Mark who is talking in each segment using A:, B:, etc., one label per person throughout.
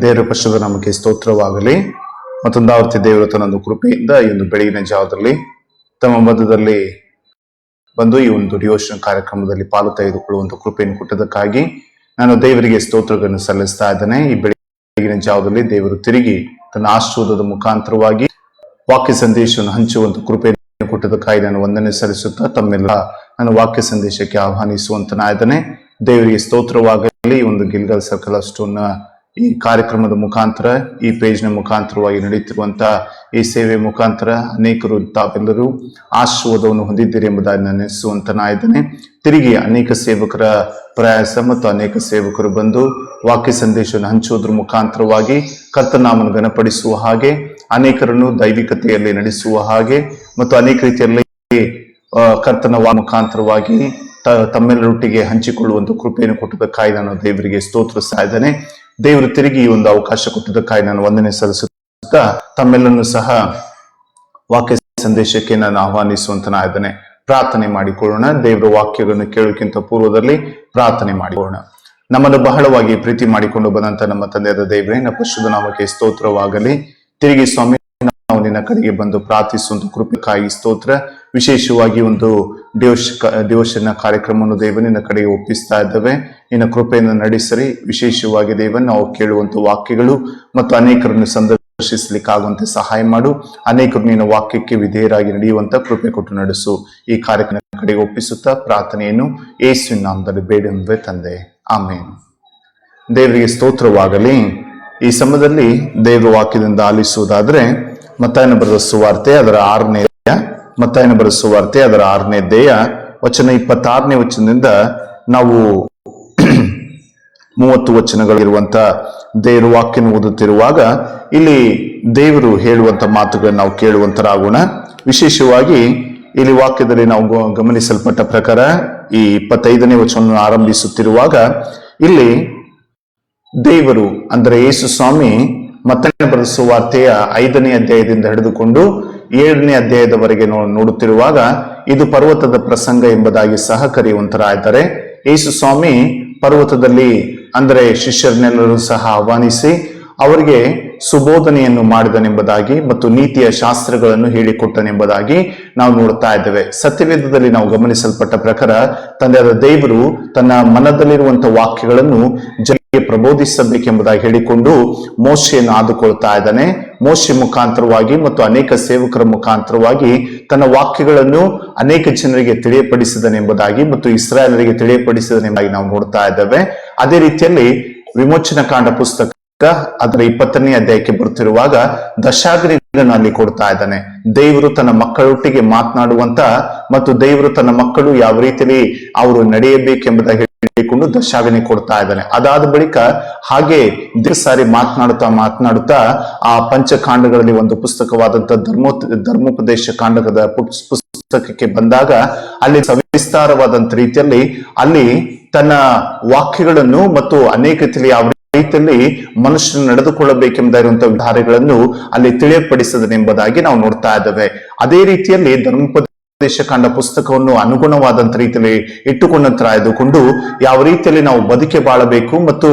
A: ದೇವರ ಪರಿಶುದ್ಧ ನಾಮಕ್ಕೆ ಸ್ತೋತ್ರವಾಗಲಿ. ಮತ್ತೊಂದಾವರ್ತಿ ದೇವರ ತನ್ನೊಂದು ಕೃಪೆಯಿಂದ ಈ ಒಂದು ಬೆಳಗಿನ ಜಾವದಲ್ಲಿ ತಮ್ಮ ಮಧ್ಯದಲ್ಲಿ ಬಂದು ಈ ಒಂದು ಡಿವೋಷನ್ ಕಾರ್ಯಕ್ರಮದಲ್ಲಿ ಪಾಲು ತೆಗೆದುಕೊಳ್ಳುವಂತ ಕೃಪೆಯನ್ನು ಕೊಟ್ಟದಕ್ಕಾಗಿ ನಾನು ದೇವರಿಗೆ ಸ್ತೋತ್ರಗಳನ್ನು ಸಲ್ಲಿಸ್ತಾ ಇದ್ದೇನೆ. ಈ ಬೆಳಗಿನ ಜಾವದಲ್ಲಿ ದೇವರು ತಿರುಗಿ ತನ್ನ ಆಶೀರ್ವಾದದ ಮುಖಾಂತರವಾಗಿ ವಾಕ್ಯ ಸಂದೇಶವನ್ನು ಹಂಚುವಂತ ಕೃಪೆಯನ್ನು ಕೊಟ್ಟದಕ್ಕಾಗಿ ನಾನು ವಂದನೆ ಸಲ್ಲಿಸುತ್ತಾ ತಮ್ಮೆಲ್ಲ ನಾನು ವಾಕ್ಯ ಸಂದೇಶಕ್ಕೆ ಆಹ್ವಾನಿಸುವಂತನಾಗಿದ್ದೇನೆ. ದೇವರಿಗೆ ಸ್ತೋತ್ರವಾಗಲಿ. ಈ ಒಂದು ಗಿಲ್ಗಲ್ ಸರ್ಕಲ್ ಅಷ್ಟನ್ನ ಈ ಕಾರ್ಯಕ್ರಮದ ಮುಖಾಂತರ, ಈ ಪೇಜ್ನ ಮುಖಾಂತರವಾಗಿ ನಡೆಯುತ್ತಿರುವಂತಹ ಈ ಸೇವೆ ಮುಖಾಂತರ ಅನೇಕರು ತಾವೆಲ್ಲರೂ ಆಶೀರ್ವಾದವನ್ನು ಹೊಂದಿದ್ದೀರಿ ಎಂಬುದಾಗಿ ನಾನು ನೆನೆಸುವಂತನಾಗಿದ್ದೇನೆ. ತಿರುಗಿ ಅನೇಕ ಸೇವಕರ ಪ್ರಯಾಸ ಮತ್ತು ಅನೇಕ ಸೇವಕರು ಬಂದು ವಾಕ್ಯ ಸಂದೇಶವನ್ನು ಹಂಚುವುದರ ಮುಖಾಂತರವಾಗಿ ಕರ್ತನಾಮವನ್ನು ಘನಪಡಿಸುವ ಹಾಗೆ, ಅನೇಕರನ್ನು ದೈವಿಕತೆಯಲ್ಲಿ ನಡೆಸುವ ಹಾಗೆ ಮತ್ತು ಅನೇಕ ರೀತಿಯಲ್ಲಿ ಕರ್ತನ ಮುಖಾಂತರವಾಗಿ ತಮ್ಮೆಲ್ಲರೊಟ್ಟಿಗೆ ಹಂಚಿಕೊಳ್ಳುವಂತ ಕೃಪೆಯನ್ನು ಕೊಟ್ಟದಕ್ಕಾಗಿ ನಾನು ದೇವರಿಗೆ ಸ್ತೋತ್ರಿಸ್ತಾ ಇದ್ದೇನೆ. ದೇವರು ತಿರುಗಿ ಈ ಒಂದು ಅವಕಾಶ ಕೊಟ್ಟದಕ್ಕಾಗಿ ನಾನು ವಂದನೆ ಸಲ್ಲಿಸುತ್ತಾ ತಮ್ಮೆಲ್ಲರನ್ನು ಸಹ ವಾಕ್ಯ ಸಂದೇಶಕ್ಕೆ ನಾನು ಆಹ್ವಾನಿಸುವಂತನಾಗಿದ್ದೇನೆ. ಪ್ರಾರ್ಥನೆ ಮಾಡಿಕೊಳ್ಳೋಣ. ದೇವರ ವಾಕ್ಯಗಳನ್ನು ಕೇಳೋಕ್ಕಿಂತ ಪೂರ್ವದಲ್ಲಿ ಪ್ರಾರ್ಥನೆ ಮಾಡಿಕೊಳ್ಳೋಣ. ನಮ್ಮನ್ನು ಬಹಳವಾಗಿ ಪ್ರೀತಿ ಮಾಡಿಕೊಂಡು ಬಂದಂತ ನಮ್ಮ ತಂದೆಯಾದ ದೇವರೇ, ನಮ್ಮ ಪರಿಶುದ್ಧ ನಾಮಕ್ಕೆ ಸ್ತೋತ್ರವಾಗಲಿ. ತಿರುಗಿ ಸ್ವಾಮಿ ನಾವು ನಿನ್ನ ಕಡೆಗೆ ಬಂದು ಪ್ರಾರ್ಥಿಸುವಂತ ಕೃಪೆಗಾಗಿ ಸ್ತೋತ್ರ. ವಿಶೇಷವಾಗಿ ಒಂದು ಡಿವೋಷನ್ ಕಾರ್ಯಕ್ರಮವನ್ನು ದೇವ ನಿನ್ನ ಕಡೆಗೆ ಒಪ್ಪಿಸ್ತಾ ಇದ್ದೇವೆ. ನಿನ್ನ ಕೃಪೆಯನ್ನು ನಡೆಸರಿ. ವಿಶೇಷವಾಗಿ ದೇವ ನಾವು ಕೇಳುವಂತ ವಾಕ್ಯಗಳು ಮತ್ತು ಅನೇಕರನ್ನು ಸಂದರ್ಶಿಸಲಿಕ್ಕಾಗುವಂತೆ ಸಹಾಯ ಮಾಡು. ಅನೇಕರು ನಿನ್ನ ವಾಕ್ಯಕ್ಕೆ ವಿಧೇಯರಾಗಿ ನಡೆಯುವಂತ ಕೃಪೆ ಕೊಟ್ಟು ನಡೆಸು. ಈ ಕಾರ್ಯಕ್ರಮ ಕಡೆಗೆ ಒಪ್ಪಿಸುತ್ತಾ ಪ್ರಾರ್ಥನೆಯನ್ನು ಯೇಸುವಿನ ನಾಮದಲ್ಲಿ ಬೇಡುವೆ ತಂದೆ, ಆಮೇನ್. ದೇವರಿಗೆ ಸ್ತೋತ್ರವಾಗಲಿ. ಈ ಸಮಯದಲ್ಲಿ ದೇವರ ವಾಕ್ಯದಿಂದ ಆಲಿಸುವುದಾದ್ರೆ ಮತ್ತಾಯನ ಬರೆದ ಸುವಾರ್ತೆ ಅದರ 6ನೇ ಅಧ್ಯಾಯ ವಚನ 26ನೇ ವಚನದಿಂದ ನಾವು 30 ವಚನಗಳಿರುವಂತ ದೇವರ ವಾಕ್ಯನ ಓದುತ್ತಿರುವಾಗ ಇಲ್ಲಿ ದೇವರು ಹೇಳುವಂತ ಮಾತುಗಳನ್ನು ನಾವು ಕೇಳುವಂತರಾಗೋಣ. ವಿಶೇಷವಾಗಿ ಇಲ್ಲಿ ವಾಕ್ಯದಲ್ಲಿ ನಾವು ಗಮನಿಸಲ್ಪಟ್ಟ ಪ್ರಕಾರ ಈ 25ನೇ ವಚನವನ್ನು ಆರಂಭಿಸುತ್ತಿರುವಾಗ ಇಲ್ಲಿ ದೇವರು ಅಂದರೆ ಯೇಸು ಸ್ವಾಮಿ ಮತ್ತಾಯನ ಬರೆದ ಸುವಾರ್ತೆಯ 5ನೇ ಅಧ್ಯಾಯದಿಂದ ಹಿಡಿದುಕೊಂಡು 7ನೇ ಅಧ್ಯಾಯದವರೆಗೆ ನೋಡುತ್ತಿರುವಾಗ ಇದು ಪರ್ವತದ ಪ್ರಸಂಗ ಎಂಬುದಾಗಿ ಸಹ ಕರೆಯುವಂತರಾಗಿದ್ದಾರೆ. ಯೇಸು ಸ್ವಾಮಿ ಪರ್ವತದಲ್ಲಿ ಅಂದರೆ ಶಿಷ್ಯರನ್ನೆಲ್ಲರೂ ಸಹ ಆಹ್ವಾನಿಸಿ ಅವರಿಗೆ ಸುಬೋಧನೆಯನ್ನು ಮಾಡಿದನೆಂಬುದಾಗಿ ಮತ್ತು ನೀತಿಯ ಶಾಸ್ತ್ರಗಳನ್ನು ಹೇಳಿಕೊಟ್ಟನೆಂಬುದಾಗಿ ನಾವು ನೋಡ್ತಾ ಇದ್ದೇವೆ. ಸತ್ಯವೇದದಲ್ಲಿ ನಾವು ಗಮನಿಸಲ್ಪಟ್ಟ ಪ್ರಕಾರ ತಂದೆಯಾದ ದೇವರು ತನ್ನ ಮನದಲ್ಲಿರುವಂತಹ ವಾಕ್ಯಗಳನ್ನು ಜನರಿಗೆ ಪ್ರಬೋಧಿಸಬೇಕೆಂಬುದಾಗಿ ಹೇಳಿಕೊಂಡು ಮೋಶೆಯನ್ನು ಆದುಕೊಳ್ತಾ ಇದ್ದಾನೆ. ಮೋಶೆ ಮುಖಾಂತರವಾಗಿ ಮತ್ತು ಅನೇಕ ಸೇವಕರ ಮುಖಾಂತರವಾಗಿ ತನ್ನ ವಾಕ್ಯಗಳನ್ನು ಅನೇಕ ಜನರಿಗೆ ತಿಳಿಯಪಡಿಸಿದನೆಂಬುದಾಗಿ ಮತ್ತು ಇಸ್ರಾಯೇಲರಿಗೆ ತಿಳಿಯಪಡಿಸಿದನೆಂಬುದಾಗಿ ನಾವು ನೋಡ್ತಾ ಇದ್ದೇವೆ. ಅದೇ ರೀತಿಯಲ್ಲಿ ವಿಮೋಚನಾ ಕಾಂಡ ಪುಸ್ತಕ ಅದರ 20ನೇ ಅಧ್ಯಾಯಕ್ಕೆ ಬರುತ್ತಿರುವಾಗ ದಶಾಗ್ನಿಗಳನ್ನು ಅಲ್ಲಿ ಕೊಡ್ತಾ ಇದ್ದಾನೆ. ದೇವರು ತನ್ನ ಮಕ್ಕಳೊಟ್ಟಿಗೆ ಮಾತನಾಡುವಂತ ಮತ್ತು ದೇವರು ತನ್ನ ಮಕ್ಕಳು ಯಾವ ರೀತಿಯಲ್ಲಿ ಅವರು ನಡೆಯಬೇಕೆಂಬುದಾಗಿ ಹೇಳಿಕೊಂಡು ದಶಾಗ್ನಿ ಕೊಡ್ತಾ ಇದ್ದಾನೆ. ಅದಾದ ಬಳಿಕ ಹಾಗೆ ಸಾರಿ ಮಾತನಾಡುತ್ತಾ ಆ ಪಂಚಕಾಂಡಗಳಲ್ಲಿ ಒಂದು ಪುಸ್ತಕವಾದಂತ ಧರ್ಮೋಪದೇಶ ಕಾಂಡದ ಪುಸ್ತಕಕ್ಕೆ ಬಂದಾಗ ಅಲ್ಲಿ ಸವಿಸ್ತಾರವಾದಂತ ರೀತಿಯಲ್ಲಿ ಅಲ್ಲಿ ತನ್ನ ವಾಕ್ಯಗಳನ್ನು ಮತ್ತು ಅನೇಕ ರೀತಿಯಲ್ಲಿ ಯಾವ ರೀತಿಯಲ್ಲಿ ಮನುಷ್ಯನು ನಡೆದುಕೊಳ್ಳಬೇಕೆಂಬುದಾಗಿರುವಂತಹ ವಿಧಾನಗಳನ್ನು ಅಲ್ಲಿ ತಿಳಿಯಪಡಿಸದನೆಂಬುದಾಗಿ ನಾವು ನೋಡ್ತಾ ಇದ್ದೇವೆ. ಅದೇ ರೀತಿಯಲ್ಲಿ ಧರ್ಮೋಪದೇಶ ಕಾಂಡ ಪುಸ್ತಕವನ್ನು ಅನುಗುಣವಾದಂತ ರೀತಿಯಲ್ಲಿ ಇಟ್ಟುಕೊಂಡಂತರಾಯ್ದುಕೊಂಡು ಯಾವ ರೀತಿಯಲ್ಲಿ ನಾವು ಬದುಕೆ ಬಾಳಬೇಕು ಮತ್ತು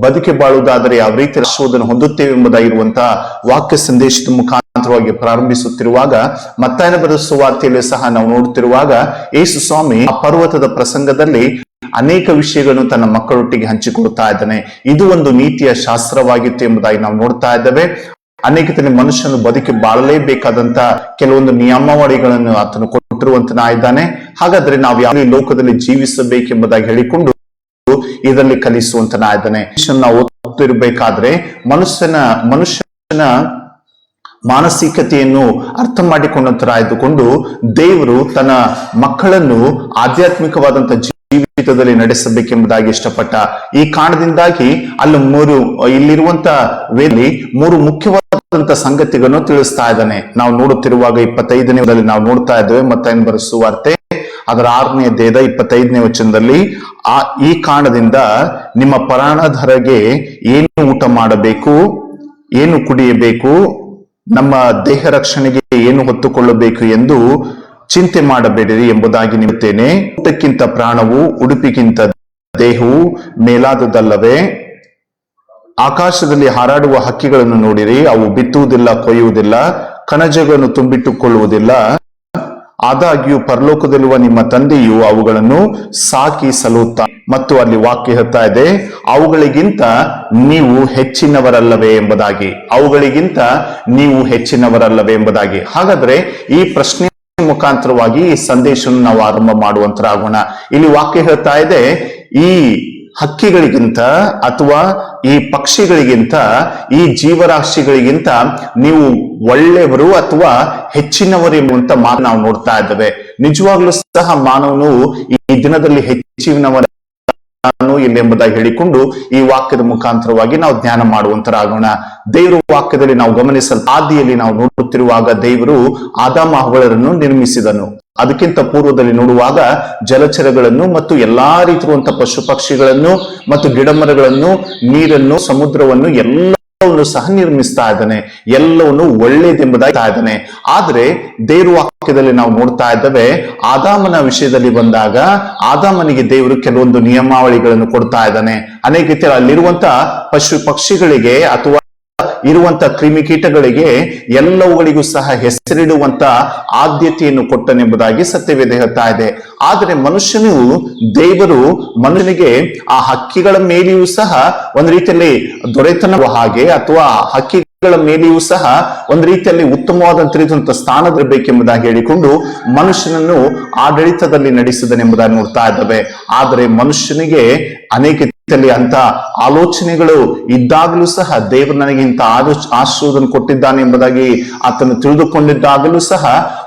A: ಬದುಕೆ ಬಾಳುವುದಾದರೆ ಯಾವ ರೀತಿ ಆಶೀರ್ವಾದವನ್ನು ಹೊಂದುತ್ತೇವೆ ಎಂಬುದಾಗಿರುವಂತಹ ವಾಕ್ಯ ಸಂದೇಶದ ಮುಖಾಂತರವಾಗಿ ಪ್ರಾರಂಭಿಸುತ್ತಿರುವಾಗ ಮತ್ತಾಯನ ಬರೆದ ಸುವಾರ್ತೆಯಲ್ಲಿ ಸಹ ನಾವು ನೋಡುತ್ತಿರುವಾಗ ಯೇಸು ಸ್ವಾಮಿ ಆ ಪರ್ವತದ ಪ್ರಸಂಗದಲ್ಲಿ ಅನೇಕ ವಿಷಯಗಳನ್ನು ತನ್ನ ಮಕ್ಕಳೊಟ್ಟಿಗೆ ಹಂಚಿಕೊಡ್ತಾ ಇದ್ದಾನೆ. ಇದು ಒಂದು ನೀತಿಯ ಶಾಸ್ತ್ರವಾಗಿತ್ತು ಎಂಬುದಾಗಿ ನಾವು ನೋಡ್ತಾ ಇದ್ದೇವೆ. ಅನೇಕ ಮನುಷ್ಯನು ಬದುಕಿ ಬಾಳಲೇಬೇಕಾದಂತ ಕೆಲವೊಂದು ನಿಯಮಾವಳಿಗಳನ್ನು ಆತನು ಕೊಟ್ಟಿರುವಂತನಾಗಿದ್ದಾನೆ. ಹಾಗಾದ್ರೆ ನಾವು ಯಾವ ಲೋಕದಲ್ಲಿ ಜೀವಿಸಬೇಕೆಂಬುದಾಗಿ ಹೇಳಿಕೊಂಡು ಇದರಲ್ಲಿ ಕಲಿಸುವಂತನಾಗಿದ್ದಾನೆ. ನಾವು ಓದುತ್ತಿರಬೇಕಾದ್ರೆ ಮನುಷ್ಯನ ಮಾನಸಿಕತೆಯನ್ನು ಅರ್ಥ ಮಾಡಿಕೊಂಡಂತರಾಯ್ದುಕೊಂಡು ದೇವರು ತನ್ನ ಮಕ್ಕಳನ್ನು ಆಧ್ಯಾತ್ಮಿಕವಾದಂತ ಜೀವಿತದಲ್ಲಿ ನಡೆಸಬೇಕೆಂಬುದಾಗಿ ಇಷ್ಟಪಟ್ಟ. ಈ ಕಾರಣದಿಂದಾಗಿ ಇಲ್ಲಿರುವಂತ ವೇದದಲ್ಲಿ 3 ಮುಖ್ಯವಾದಂತ ಸಂಗತಿಗಳನ್ನು ತಿಳಿಸ್ತಾ ಇದ್ದಾನೆ. ನಾವು ನೋಡುತ್ತಿರುವಾಗ 25ನೇ ನಾವು ನೋಡ್ತಾ ಇದ್ದೇವೆ ಮತ್ತಾಯನ ಬರೆದ ಸುವಾರ್ತೆ ಅದರ 6ನೇ ಅಧ್ಯಾಯದ 25ನೇ ವಚನದಲ್ಲಿ ಈ ಕಾರಣದಿಂದ ನಿಮ್ಮ ಪ್ರಾಣಧರೆಗೆ ಏನು ಊಟ ಮಾಡಬೇಕು, ಏನು ಕುಡಿಯಬೇಕು, ನಮ್ಮ ದೇಹ ರಕ್ಷಣೆಗೆ ಏನು ಹೊತ್ತುಕೊಳ್ಳಬೇಕು ಎಂದು ಚಿಂತೆ ಮಾಡಬೇಡಿರಿ ಎಂಬುದಾಗಿ ನಿಮ್ಮುತ್ತೇನೆ. ಊಟಕ್ಕಿಂತ ಪ್ರಾಣವು, ಉಡುಪಿಗಿಂತ ದೇಹವು ಮೇಲಾದದಲ್ಲವೇ? ಆಕಾಶದಲ್ಲಿ ಹಾರಾಡುವ ಹಕ್ಕಿಗಳನ್ನು ನೋಡಿರಿ, ಅವು ಬಿತ್ತುವುದಿಲ್ಲ, ಕೊಯ್ಯುವುದಿಲ್ಲ, ಕಣಜಗಳನ್ನು ತುಂಬಿಟ್ಟುಕೊಳ್ಳುವುದಿಲ್ಲ. ಆದಾಗ್ಯೂ ಪರಲೋಕದಲ್ಲಿರುವ ನಿಮ್ಮ ತಂದೆಯು ಅವುಗಳನ್ನು ಸಾಕಿ ಸಲಹುತ್ತಾನೆ. ಮತ್ತು ಅಲ್ಲಿ ವಾಕ್ಯ ಹೇಳ್ತಾ ಇದೆ, ಅವುಗಳಿಗಿಂತ ನೀವು ಹೆಚ್ಚಿನವರಲ್ಲವೇ ಎಂಬುದಾಗಿ. ಅವುಗಳಿಗಿಂತ ನೀವು ಹೆಚ್ಚಿನವರಲ್ಲವೇ ಎಂಬುದಾಗಿ. ಹಾಗಾದ್ರೆ ಈ ಪ್ರಶ್ನೆ ಮುಖಾಂತರವಾಗಿ ಈ ಸಂದೇಶವನ್ನು ನಾವು ಆರಂಭ ಮಾಡುವಂತರಾಗೋಣ. ಇಲ್ಲಿ ವಾಕ್ಯ ಹೇಳ್ತಾ ಇದೆ, ಈ ಹಕ್ಕಿಗಳಿಗಿಂತ ಅಥವಾ ಈ ಪಕ್ಷಿಗಳಿಗಿಂತ ಈ ಜೀವರಾಶಿಗಳಿಗಿಂತ ನೀವು ಒಳ್ಳೆಯವರು ಅಥವಾ ಹೆಚ್ಚಿನವರು ಎಂಬುವಂತ ಮಾತು ನಾವು ನೋಡ್ತಾ ಇದ್ದೇವೆ. ನಿಜವಾಗ್ಲೂ ಸಹ ಮಾನವನು ಈ ದಿನದಲ್ಲಿ ಹೆಚ್ಚಿನವರ ಇಲ್ಲ ಎಂಬುದಾಗಿ ಹೇಳಿಕೊಂಡು ಈ ವಾಕ್ಯದ ಮುಖಾಂತರವಾಗಿ ನಾವು ಧ್ಯಾನ ಮಾಡುವಂತರಾಗೋಣ. ದೇವರು ವಾಕ್ಯದಲ್ಲಿ ನಾವು ಆದಿಯಲ್ಲಿ ನಾವು ನೋಡುತ್ತಿರುವಾಗ ದೇವರು ಆದಾಮ ಹವ್ವಳರನ್ನು ನಿರ್ಮಿಸಿದನು. ಅದಕ್ಕಿಂತ ಪೂರ್ವದಲ್ಲಿ ನೋಡುವಾಗ ಜಲಚರಗಳನ್ನು ಮತ್ತು ಎಲ್ಲಾ ರೀತಿರುವಂತಹ ಪಶು ಪಕ್ಷಿಗಳನ್ನು ಮತ್ತು ಗಿಡಮರಗಳನ್ನು, ನೀರನ್ನು, ಸಮುದ್ರವನ್ನು ಎಲ್ಲವನ್ನು ಸಹ ನಿರ್ಮಿಸ್ತಾ ಇದ್ದಾನೆ. ಎಲ್ಲವನ್ನು ಒಳ್ಳೇದೆಂಬುದಾಗಿ ಇದ್ದಾನೆ. ಆದ್ರೆ ದೇವ್ರ ವಾಕ್ಯದಲ್ಲಿ ನಾವು ನೋಡ್ತಾ ಇದ್ದೇವೆ, ಆದಾಮನ ವಿಷಯದಲ್ಲಿ ಬಂದಾಗ ಆದಾಮನಿಗೆ ದೇವರು ಕೆಲವೊಂದು ನಿಯಮಾವಳಿಗಳನ್ನು ಕೊಡ್ತಾ ಇದ್ದಾನೆ. ಅನೇಕ ರೀತಿಯ ಅಲ್ಲಿರುವಂತ ಪಶು ಪಕ್ಷಿಗಳಿಗೆ ಅಥವಾ ಇರುವಂತ ಕ್ರಿಮಿಕೀಟಗಳಿಗೆ ಎಲ್ಲವುಗಳಿಗೂ ಸಹ ಹೆಸರಿಡುವಂತ ಆದ್ಯತೆಯನ್ನು ಕೊಟ್ಟನೆಂಬುದಾಗಿ ಸತ್ಯವೇದ ಹೇಳ್ತಾ ಇದೆ. ಆದರೆ ಮನುಷ್ಯನು, ದೇವರು ಮನುಷ್ಯನಿಗೆ ಆ ಹಕ್ಕಿಗಳ ಮೇಲೆಯೂ ಸಹ ಒಂದು ರೀತಿಯಲ್ಲಿ ದೊರೆತನ ಹಾಗೆ ಅಥವಾ ಹಕ್ಕಿಗಳ ಮೇಲೆಯೂ ಸಹ ಒಂದು ರೀತಿಯಲ್ಲಿ ಉತ್ತಮವಾದಂತ ಸ್ಥಾನದಲ್ಲಿರಬೇಕೆಂಬುದಾಗಿ ಹೇಳಿಕೊಂಡು ಮನುಷ್ಯನನ್ನು ಆಡಳಿತದಲ್ಲಿ ನಡೆಸಿದನೆಂಬುದಾಗಿ ನೋಡ್ತಾ ಇದ್ದೇವೆ. ಆದರೆ ಮನುಷ್ಯನಿಗೆ ಅನೇಕ ಅಂತ ಆಲೋಚನೆಗಳು ಇದ್ದಾಗಲೂ ಸಹ ದೇವರು ನನಗೆ ಇಂಥ ಆಶೀರ್ವಾದ ಕೊಟ್ಟಿದ್ದಾನೆ ಎಂಬುದಾಗಿ ಆತನು ತಿಳಿದುಕೊಂಡಿದ್ದಾಗಲೂ ಸಹ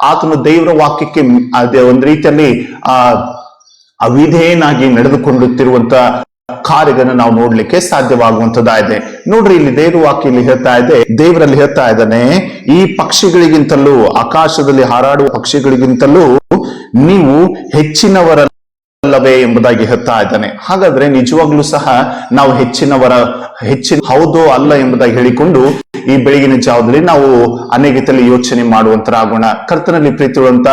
A: ಆತನು ದೇವರ ವಾಕ್ಯಕ್ಕೆ ಅದೇ ಒಂದು ರೀತಿಯಲ್ಲಿ ಅವಿಧೇಯನಾಗಿ ನಡೆದುಕೊಳ್ಳುತ್ತಿರುವಂತ ಕಾರ್ಯಗಳನ್ನು ನಾವು ನೋಡ್ಲಿಕ್ಕೆ ಸಾಧ್ಯವಾಗುವಂತದ್ದಾಗಿದೆ. ನೋಡ್ರಿ, ಇಲ್ಲಿ ದೇವ್ರ ವಾಕ್ಯ ಇಲ್ಲಿ ಹೇಳ್ತಾ ಇದೆ, ದೇವರಲ್ಲಿ ಹೇಳ್ತಾ ಇದ್ದಾನೆ, ಈ ಪಕ್ಷಿಗಳಿಗಿಂತಲೂ, ಆಕಾಶದಲ್ಲಿ ಹಾರಾಡುವ ಪಕ್ಷಿಗಳಿಗಿಂತಲೂ ನೀವು ಹೆಚ್ಚಿನವರ ಅಲ್ಲವೇ ಎಂಬುದಾಗಿ ಹೇಳ್ತಾ ಇದ್ದಾನೆ. ಹಾಗಾದ್ರೆ ನಿಜವಾಗ್ಲೂ ಸಹ ನಾವು ಹೆಚ್ಚಿನ ಹೌದೋ ಅಲ್ಲ ಎಂಬುದಾಗಿ ಹೇಳಿಕೊಂಡು ಈ ಬೆಳಗಿನ ಜಾವದಲ್ಲಿ ನಾವು ಅನೇಕ ರೀತಿಯಲ್ಲಿ ಯೋಚನೆ ಮಾಡುವಂತರಾಗೋಣ. ಕರ್ತನಲ್ಲಿ ಪ್ರೀತಿರುವಂತ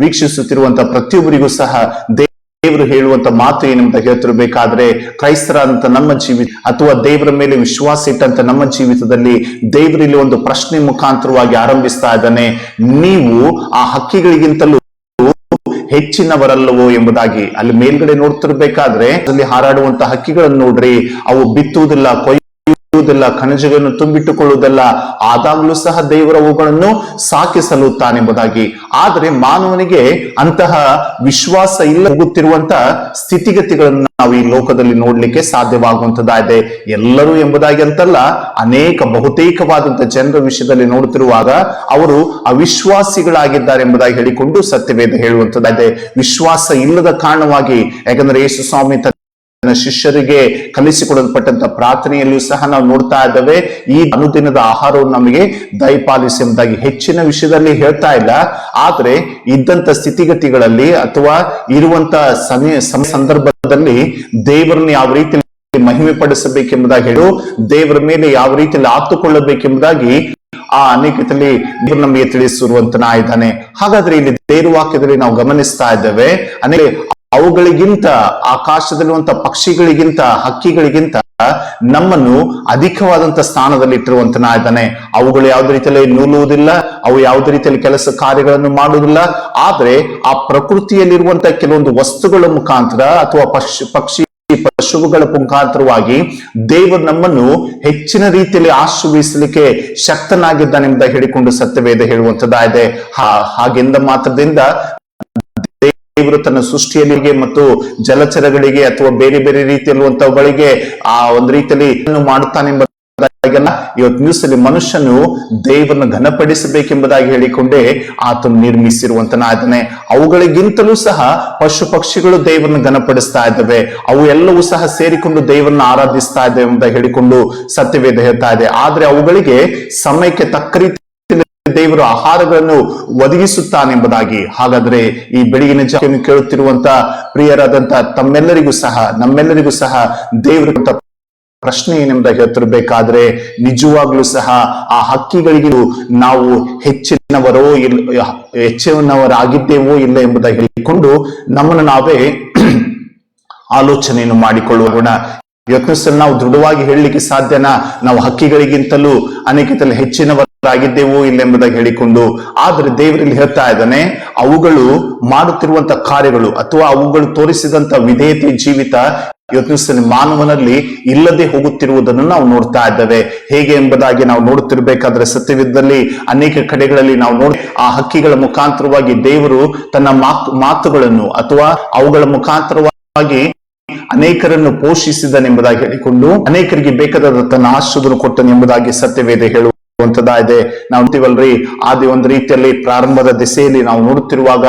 A: ವೀಕ್ಷಿಸುತ್ತಿರುವಂತ ಪ್ರತಿಯೊಬ್ಬರಿಗೂ ಸಹ ದೇವರು ಹೇಳುವಂತ ಮಾತು ಏನಂತ ಹೇಳ್ತಿರ್ಬೇಕಾದ್ರೆ, ಕ್ರೈಸ್ತರಾದಂತ ನಮ್ಮ ಜೀವಿತ ಅಥವಾ ದೇವರ ಮೇಲೆ ವಿಶ್ವಾಸ ಇಟ್ಟಂತ ನಮ್ಮ ಜೀವಿತದಲ್ಲಿ ದೇವರಲ್ಲಿ ಒಂದು ಪ್ರಶ್ನೆ ಮುಖಾಂತರವಾಗಿ ಆರಂಭಿಸ್ತಾ ಇದ್ದಾನೆ, ನೀವು ಆ ಹಕ್ಕಿಗಳಿಗಿಂತಲೂ ಹೆಚ್ಚಿನವರಲ್ಲವೋ ಎಂಬುದಾಗಿ. ಅಲ್ಲಿ ಮೇಲ್ಗಡೆ ನೋಡ್ತಿರ್ಬೇಕಾದ್ರೆ ಅಲ್ಲಿ ಹಾರಾಡುವಂತ ಹಕ್ಕಿಗಳನ್ನು ನೋಡ್ರಿ, ಅವು ಬಿತ್ತುವುದಿಲ್ಲ, ಕೊಯ್ಯುವುದಿಲ್ಲ, ಕಣಜಗಳನ್ನು ತುಂಬಿಟ್ಟುಕೊಳ್ಳುವುದಿಲ್ಲ, ಆದಾಗ್ಲೂ ಸಹ ದೇವರ ಅವುಗಳನ್ನು ಸಾಕಿ ಸಲುತ್ತಾನೆಂಬುದಾಗಿ. ಆದ್ರೆ ಮಾನವನಿಗೆ ಅಂತಹ ವಿಶ್ವಾಸ ಇಲ್ಲ ಹೋಗುತ್ತಿರುವಂತ ಸ್ಥಿತಿಗತಿಗಳನ್ನು ನಾವು ಈ ಲೋಕದಲ್ಲಿ ನೋಡ್ಲಿಕ್ಕೆ ಸಾಧ್ಯವಾಗುವಂತದ್ದಾಗಿದೆ. ಎಲ್ಲರೂ ಎಂಬುದಾಗಿ ಅಂತಲ್ಲ, ಬಹುತೇಕವಾದಂತಹ ಜನರ ವಿಷಯದಲ್ಲಿ ನೋಡುತ್ತಿರುವಾಗ ಅವರು ಅವಿಶ್ವಾಸಿಗಳಾಗಿದ್ದಾರೆ ಎಂಬುದಾಗಿ ಹೇಳಿಕೊಂಡು ಸತ್ಯವೇದ ಹೇಳುವಂತದ್ದಾಗಿದೆ. ವಿಶ್ವಾಸ ಇಲ್ಲದ ಕಾರಣವಾಗಿ, ಯಾಕಂದ್ರೆ ಯೇಸು ಸ್ವಾಮಿ ಶಿಷ್ಯರಿಗೆ ಕಲಿಸಿಕೊಡಲ್ಪಟ್ಟಂತ ಪ್ರಾರ್ಥನೆಯಲ್ಲಿಯೂ ಸಹ ನಾವು ನೋಡ್ತಾ ಇದ್ದೇವೆ, ಈ ಅನುದಿನದ ಆಹಾರವನ್ನು ನಮಗೆ ದಯಪಾಲಿಸಿ ಎಂಬುದಾಗಿ ಹೆಚ್ಚಿನ ವಿಷಯದಲ್ಲಿ ಹೇಳ್ತಾ ಇಲ್ಲ. ಆದ್ರೆ ಇದ್ದಂತ ಸ್ಥಿತಿಗತಿಗಳಲ್ಲಿ ಅಥವಾ ಇರುವಂತ ಸಂದರ್ಭದಲ್ಲಿ ದೇವರನ್ನು ಯಾವ ರೀತಿಯಲ್ಲಿ ಮಹಿಮೆ ಪಡಿಸಬೇಕೆಂಬುದಾಗಿ ಹೇಳು, ದೇವರ ಮೇಲೆ ಯಾವ ರೀತಿಯಲ್ಲಿ ಆತುಕೊಳ್ಳಬೇಕೆಂಬುದಾಗಿ ಆ ಅನೇಕದಲ್ಲಿ ದೇವರು ನಮಗೆ ತಿಳಿಸಿರುವಂತನ ಇದ್ದಾನೆ. ಹಾಗಾದ್ರೆ ಇಲ್ಲಿ ದೇವರ ವಾಕ್ಯದಲ್ಲಿ ನಾವು ಗಮನಿಸ್ತಾ ಇದ್ದೇವೆ, ಅವುಗಳಿಗಿಂತ, ಆಕಾಶದಲ್ಲಿರುವಂತ ಪಕ್ಷಿಗಳಿಗಿಂತ, ಹಕ್ಕಿಗಳಿಗಿಂತ ನಮ್ಮನ್ನು ಅಧಿಕವಾದಂತ ಸ್ಥಾನದಲ್ಲಿ ಇಟ್ಟಿರುವಂತನ ಇದ್ದಾನೆ. ಅವುಗಳು ಯಾವುದೇ ರೀತಿಯಲ್ಲಿ ನೂಲುವುದಿಲ್ಲ, ಅವು ಯಾವುದೇ ರೀತಿಯಲ್ಲಿ ಕೆಲಸ ಕಾರ್ಯಗಳನ್ನು ಮಾಡುವುದಿಲ್ಲ. ಆದ್ರೆ ಆ ಪ್ರಕೃತಿಯಲ್ಲಿರುವಂತ ಕೆಲವೊಂದು ವಸ್ತುಗಳ ಮುಖಾಂತರ ಅಥವಾ ಪಶುಗಳ ಮುಖಾಂತರವಾಗಿ ದೇವರು ನಮ್ಮನ್ನು ಹೆಚ್ಚಿನ ರೀತಿಯಲ್ಲಿ ಆಶೀರ್ವದಿಸಲಿಕ್ಕೆ ಶಕ್ತನಾಗಿದ್ದಾನೆಂಬುದಾಗಿ ಹೇಳಿಕೊಂಡು ಸತ್ಯವೇದ ಹೇಳುವಂತದ್ದಾಗಿದೆ. ಹಾಗೆಂದ ಮಾತ್ರದಿಂದ ದೇವರು ತನ್ನ ಸೃಷ್ಟಿಯಲ್ಲಿಗೆ ಮತ್ತು ಜಲಚರಗಳಿಗೆ ಅಥವಾ ಬೇರೆ ಬೇರೆ ರೀತಿಯಲ್ಲಿರುವಂತವುಗಳಿಗೆ ಆ ಒಂದು ರೀತಿಯಲ್ಲಿ ಮಾಡುತ್ತಾನೆಂಬುದಾಗೆಲ್ಲ ಇವತ್ತು ನ್ಯೂಸ್ ಅಲ್ಲಿ ಮನುಷ್ಯನು ದೇವರನ್ನು ಘನಪಡಿಸಬೇಕೆಂಬುದಾಗಿ ಹೇಳಿಕೊಂಡೇ ಆತನು ನಿರ್ಮಿಸಿರುವಂತನಾದನೆ. ಅವುಗಳಿಗಿಂತಲೂ ಸಹ ಪಶು ಪಕ್ಷಿಗಳು ದೇವರನ್ನು ಘನಪಡಿಸ್ತಾ ಇದ್ದಾವೆ, ಅವು ಎಲ್ಲವೂ ಸಹ ಸೇರಿಕೊಂಡು ದೇವರನ್ನು ಆರಾಧಿಸ್ತಾ ಇದ್ದೇವೆ ಎಂಬುದಾಗಿ ಹೇಳಿಕೊಂಡು ಸತ್ಯವೇದ ಹೇಳ್ತಾ ಇದೆ. ಆದ್ರೆ ಅವುಗಳಿಗೆ ಸಮಯಕ್ಕೆ ತಕ್ಕ ರೀತಿ ದೇವರು ಆಹಾರಗಳನ್ನು ಒದಗಿಸುತ್ತಾನೆಂಬುದಾಗಿ. ಹಾಗಾದ್ರೆ ಈ ಬೆಳಗಿನ ಜಾವವನ್ನು ಕೇಳುತ್ತಿರುವಂತ ಪ್ರಿಯರಾದಂತ ತಮ್ಮೆಲ್ಲರಿಗೂ ಸಹ, ನಮ್ಮೆಲ್ಲರಿಗೂ ಸಹ ದೇವರ ಪ್ರಶ್ನೆ ಏನೆಂಬುದಾಗಿ ಹೇಳ್ತಿರ್ಬೇಕಾದ್ರೆ, ನಿಜವಾಗ್ಲೂ ಸಹ ಆ ಹಕ್ಕಿಗಳಿಗೆ ನಾವು ಹೆಚ್ಚಿನವರಾಗಿದ್ದೇವೋ ಇಲ್ಲ ಎಂಬುದಾಗಿ ಹೇಳಿಕೊಂಡು ನಮ್ಮನ್ನು ನಾವೇ ಆಲೋಚನೆಯನ್ನು ಮಾಡಿಕೊಳ್ಳೋಣ. ಯತ್ನಿಸಲು ನಾವು ದೃಢವಾಗಿ ಹೇಳಲಿಕ್ಕೆ ಸಾಧ್ಯನಾ? ನಾವು ಹಕ್ಕಿಗಳಿಗಿಂತಲೂ ಅನೇಕದಲ್ಲಿ ಹೆಚ್ಚಿನವರಾಗಿದ್ದೆವು ಇಲ್ಲೆಂಬುದಾಗಿ ಹೇಳಿಕೊಂಡು. ಆದ್ರೆ ದೇವರಲ್ಲಿ ಹೇಳ್ತಾ ಇದ್ದಾನೆ, ಅವುಗಳು ಮಾಡುತ್ತಿರುವಂತ ಕಾರ್ಯಗಳು ಅಥವಾ ಅವುಗಳು ತೋರಿಸಿದಂತ ವಿಧೇಯತೆ ಜೀವಿತ ಯತ್ನಿಸಲು ಮಾನವನಲ್ಲಿ ಇಲ್ಲದೆ ಹೋಗುತ್ತಿರುವುದನ್ನು ನಾವು ನೋಡ್ತಾ ಇದ್ದೇವೆ. ಹೇಗೆ ಎಂಬುದಾಗಿ ನಾವು ನೋಡುತ್ತಿರ್ಬೇಕಾದ್ರೆ ಸತ್ಯವಿದ್ದಲ್ಲಿ ಅನೇಕ ಕಡೆಗಳಲ್ಲಿ ನಾವು ನೋಡಿ ಆ ಹಕ್ಕಿಗಳ ಮುಖಾಂತರವಾಗಿ ದೇವರು ತನ್ನ ಮಾತುಗಳನ್ನು ಅಥವಾ ಅವುಗಳ ಮುಖಾಂತರವಾಗಿ ಅನೇಕರನ್ನು ಪೋಷಿಸಿದನೆಂಬುದಾಗಿ ಹೇಳಿಕೊಂಡು ಅನೇಕರಿಗೆ ಬೇಕಾದ ತನ್ನ ಆಶೀರ್ವಾದವನ್ನು ಕೊಟ್ಟನೆಂಬುದಾಗಿ ಸತ್ಯವೇದ ಹೇಳುವಂತದಾಗಿದೆ. ನಾವು ನೋಡ್ತೀವಲ್ರಿ, ಆದಿ ಒಂದು ರೀತಿಯಲ್ಲಿ ಪ್ರಾರಂಭದ ದಿಸೆಯಲ್ಲಿ ನಾವು ನೋಡುತ್ತಿರುವಾಗ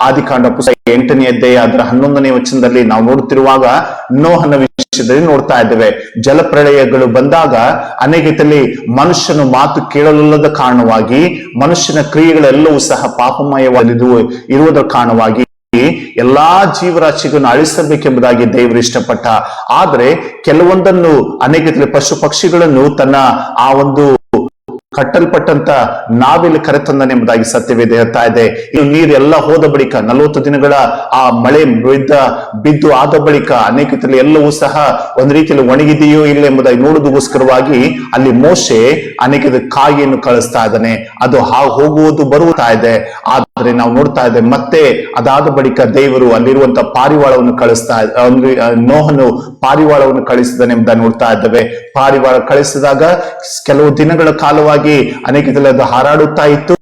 A: ಆದಿಕಾಂಡ ಪುಸ್ತಕ 8ನೇ ಅಧ್ಯಾಯ ಅದರ 11ನೇ ವಚನದಲ್ಲಿ ನಾವು ನೋಡುತ್ತಿರುವಾಗ ನೋಹನ ವಿಷಯದಲ್ಲಿ ನೋಡ್ತಾ ಇದ್ದೇವೆ. ಜಲಪ್ರಳಯಗಳು ಬಂದಾಗ ಅನೇಕದಲ್ಲಿ ಮನುಷ್ಯನು ಮಾತು ಕೇಳಲಿಲ್ಲದ ಕಾರಣವಾಗಿ ಮನುಷ್ಯನ ಕ್ರಿಯೆಗಳೆಲ್ಲವೂ ಸಹ ಪಾಪಮಯವಾದ ಇರುವುದರ ಕಾರಣವಾಗಿ ಎಲ್ಲಾ ಜೀವರಾಶಿಗಳನ್ನು ಅಳಿಸಬೇಕೆಂಬುದಾಗಿ ದೇವರು ಇಷ್ಟಪಟ್ಟ. ಆದ್ರೆ ಕೆಲವೊಂದನ್ನು ಅನೇಕ ಪಶು ಪಕ್ಷಿಗಳನ್ನು ತನ್ನ ಆ ಒಂದು ಕಟ್ಟಲ್ಪಟ್ಟಂತ ನಾವೆಲ್ಲಿ ಕರೆತಂದನೆಂಬುದಾಗಿ ಸತ್ಯವೇದ ಹೇಳ್ತಾ ಇದೆ. ಇನ್ನು ನೀರೆಲ್ಲ ಹೋದ ಬಳಿಕ 40 ದಿನಗಳ ಆ ಮಳೆ ಬಿದ್ದು ಆದ ಬಳಿಕ ಅನೇಕದಲ್ಲಿ ಎಲ್ಲವೂ ಸಹ ಒಂದ್ ರೀತಿಯಲ್ಲಿ ಒಣಗಿದೆಯೋ ಇಲ್ಲ ಎಂಬುದಾಗಿ ನೋಡುವುದಕ್ಕೋಸ್ಕರವಾಗಿ ಅಲ್ಲಿ ಮೋಶೆ ಅನೇಕದ ಕಾಯಿಯನ್ನು ಕಳಿಸ್ತಾ ಇದ್ದಾನೆ. ಅದು ಹೋಗುವುದು ಬರುತ್ತಾ ಇದೆ. ಆದ್ರೆ ನಾವು ನೋಡ್ತಾ ಇದ್ದೇವೆ ಮತ್ತೆ ಅದಾದ ಬಳಿಕ ದೇವರು ಅಲ್ಲಿರುವಂತ ಪಾರಿವಾಳವನ್ನು ಕಳಿಸ್ತಾ ನೋಹನು ಪಾರಿವಾಳವನ್ನು ಕಳಿಸಿದಾನೆ ಎಂಬುದಾಗಿ ನೋಡ್ತಾ ಇದ್ದೇವೆ. ಪಾರಿವಾಳ ಕಳಿಸಿದಾಗ ಕೆಲವು ದಿನಗಳ ಕಾಲವಾಗಿ ಅನೇಕದಲ್ಲಿ ಅದು ಹಾರಾಡುತ್ತಾ ಇತ್ತು.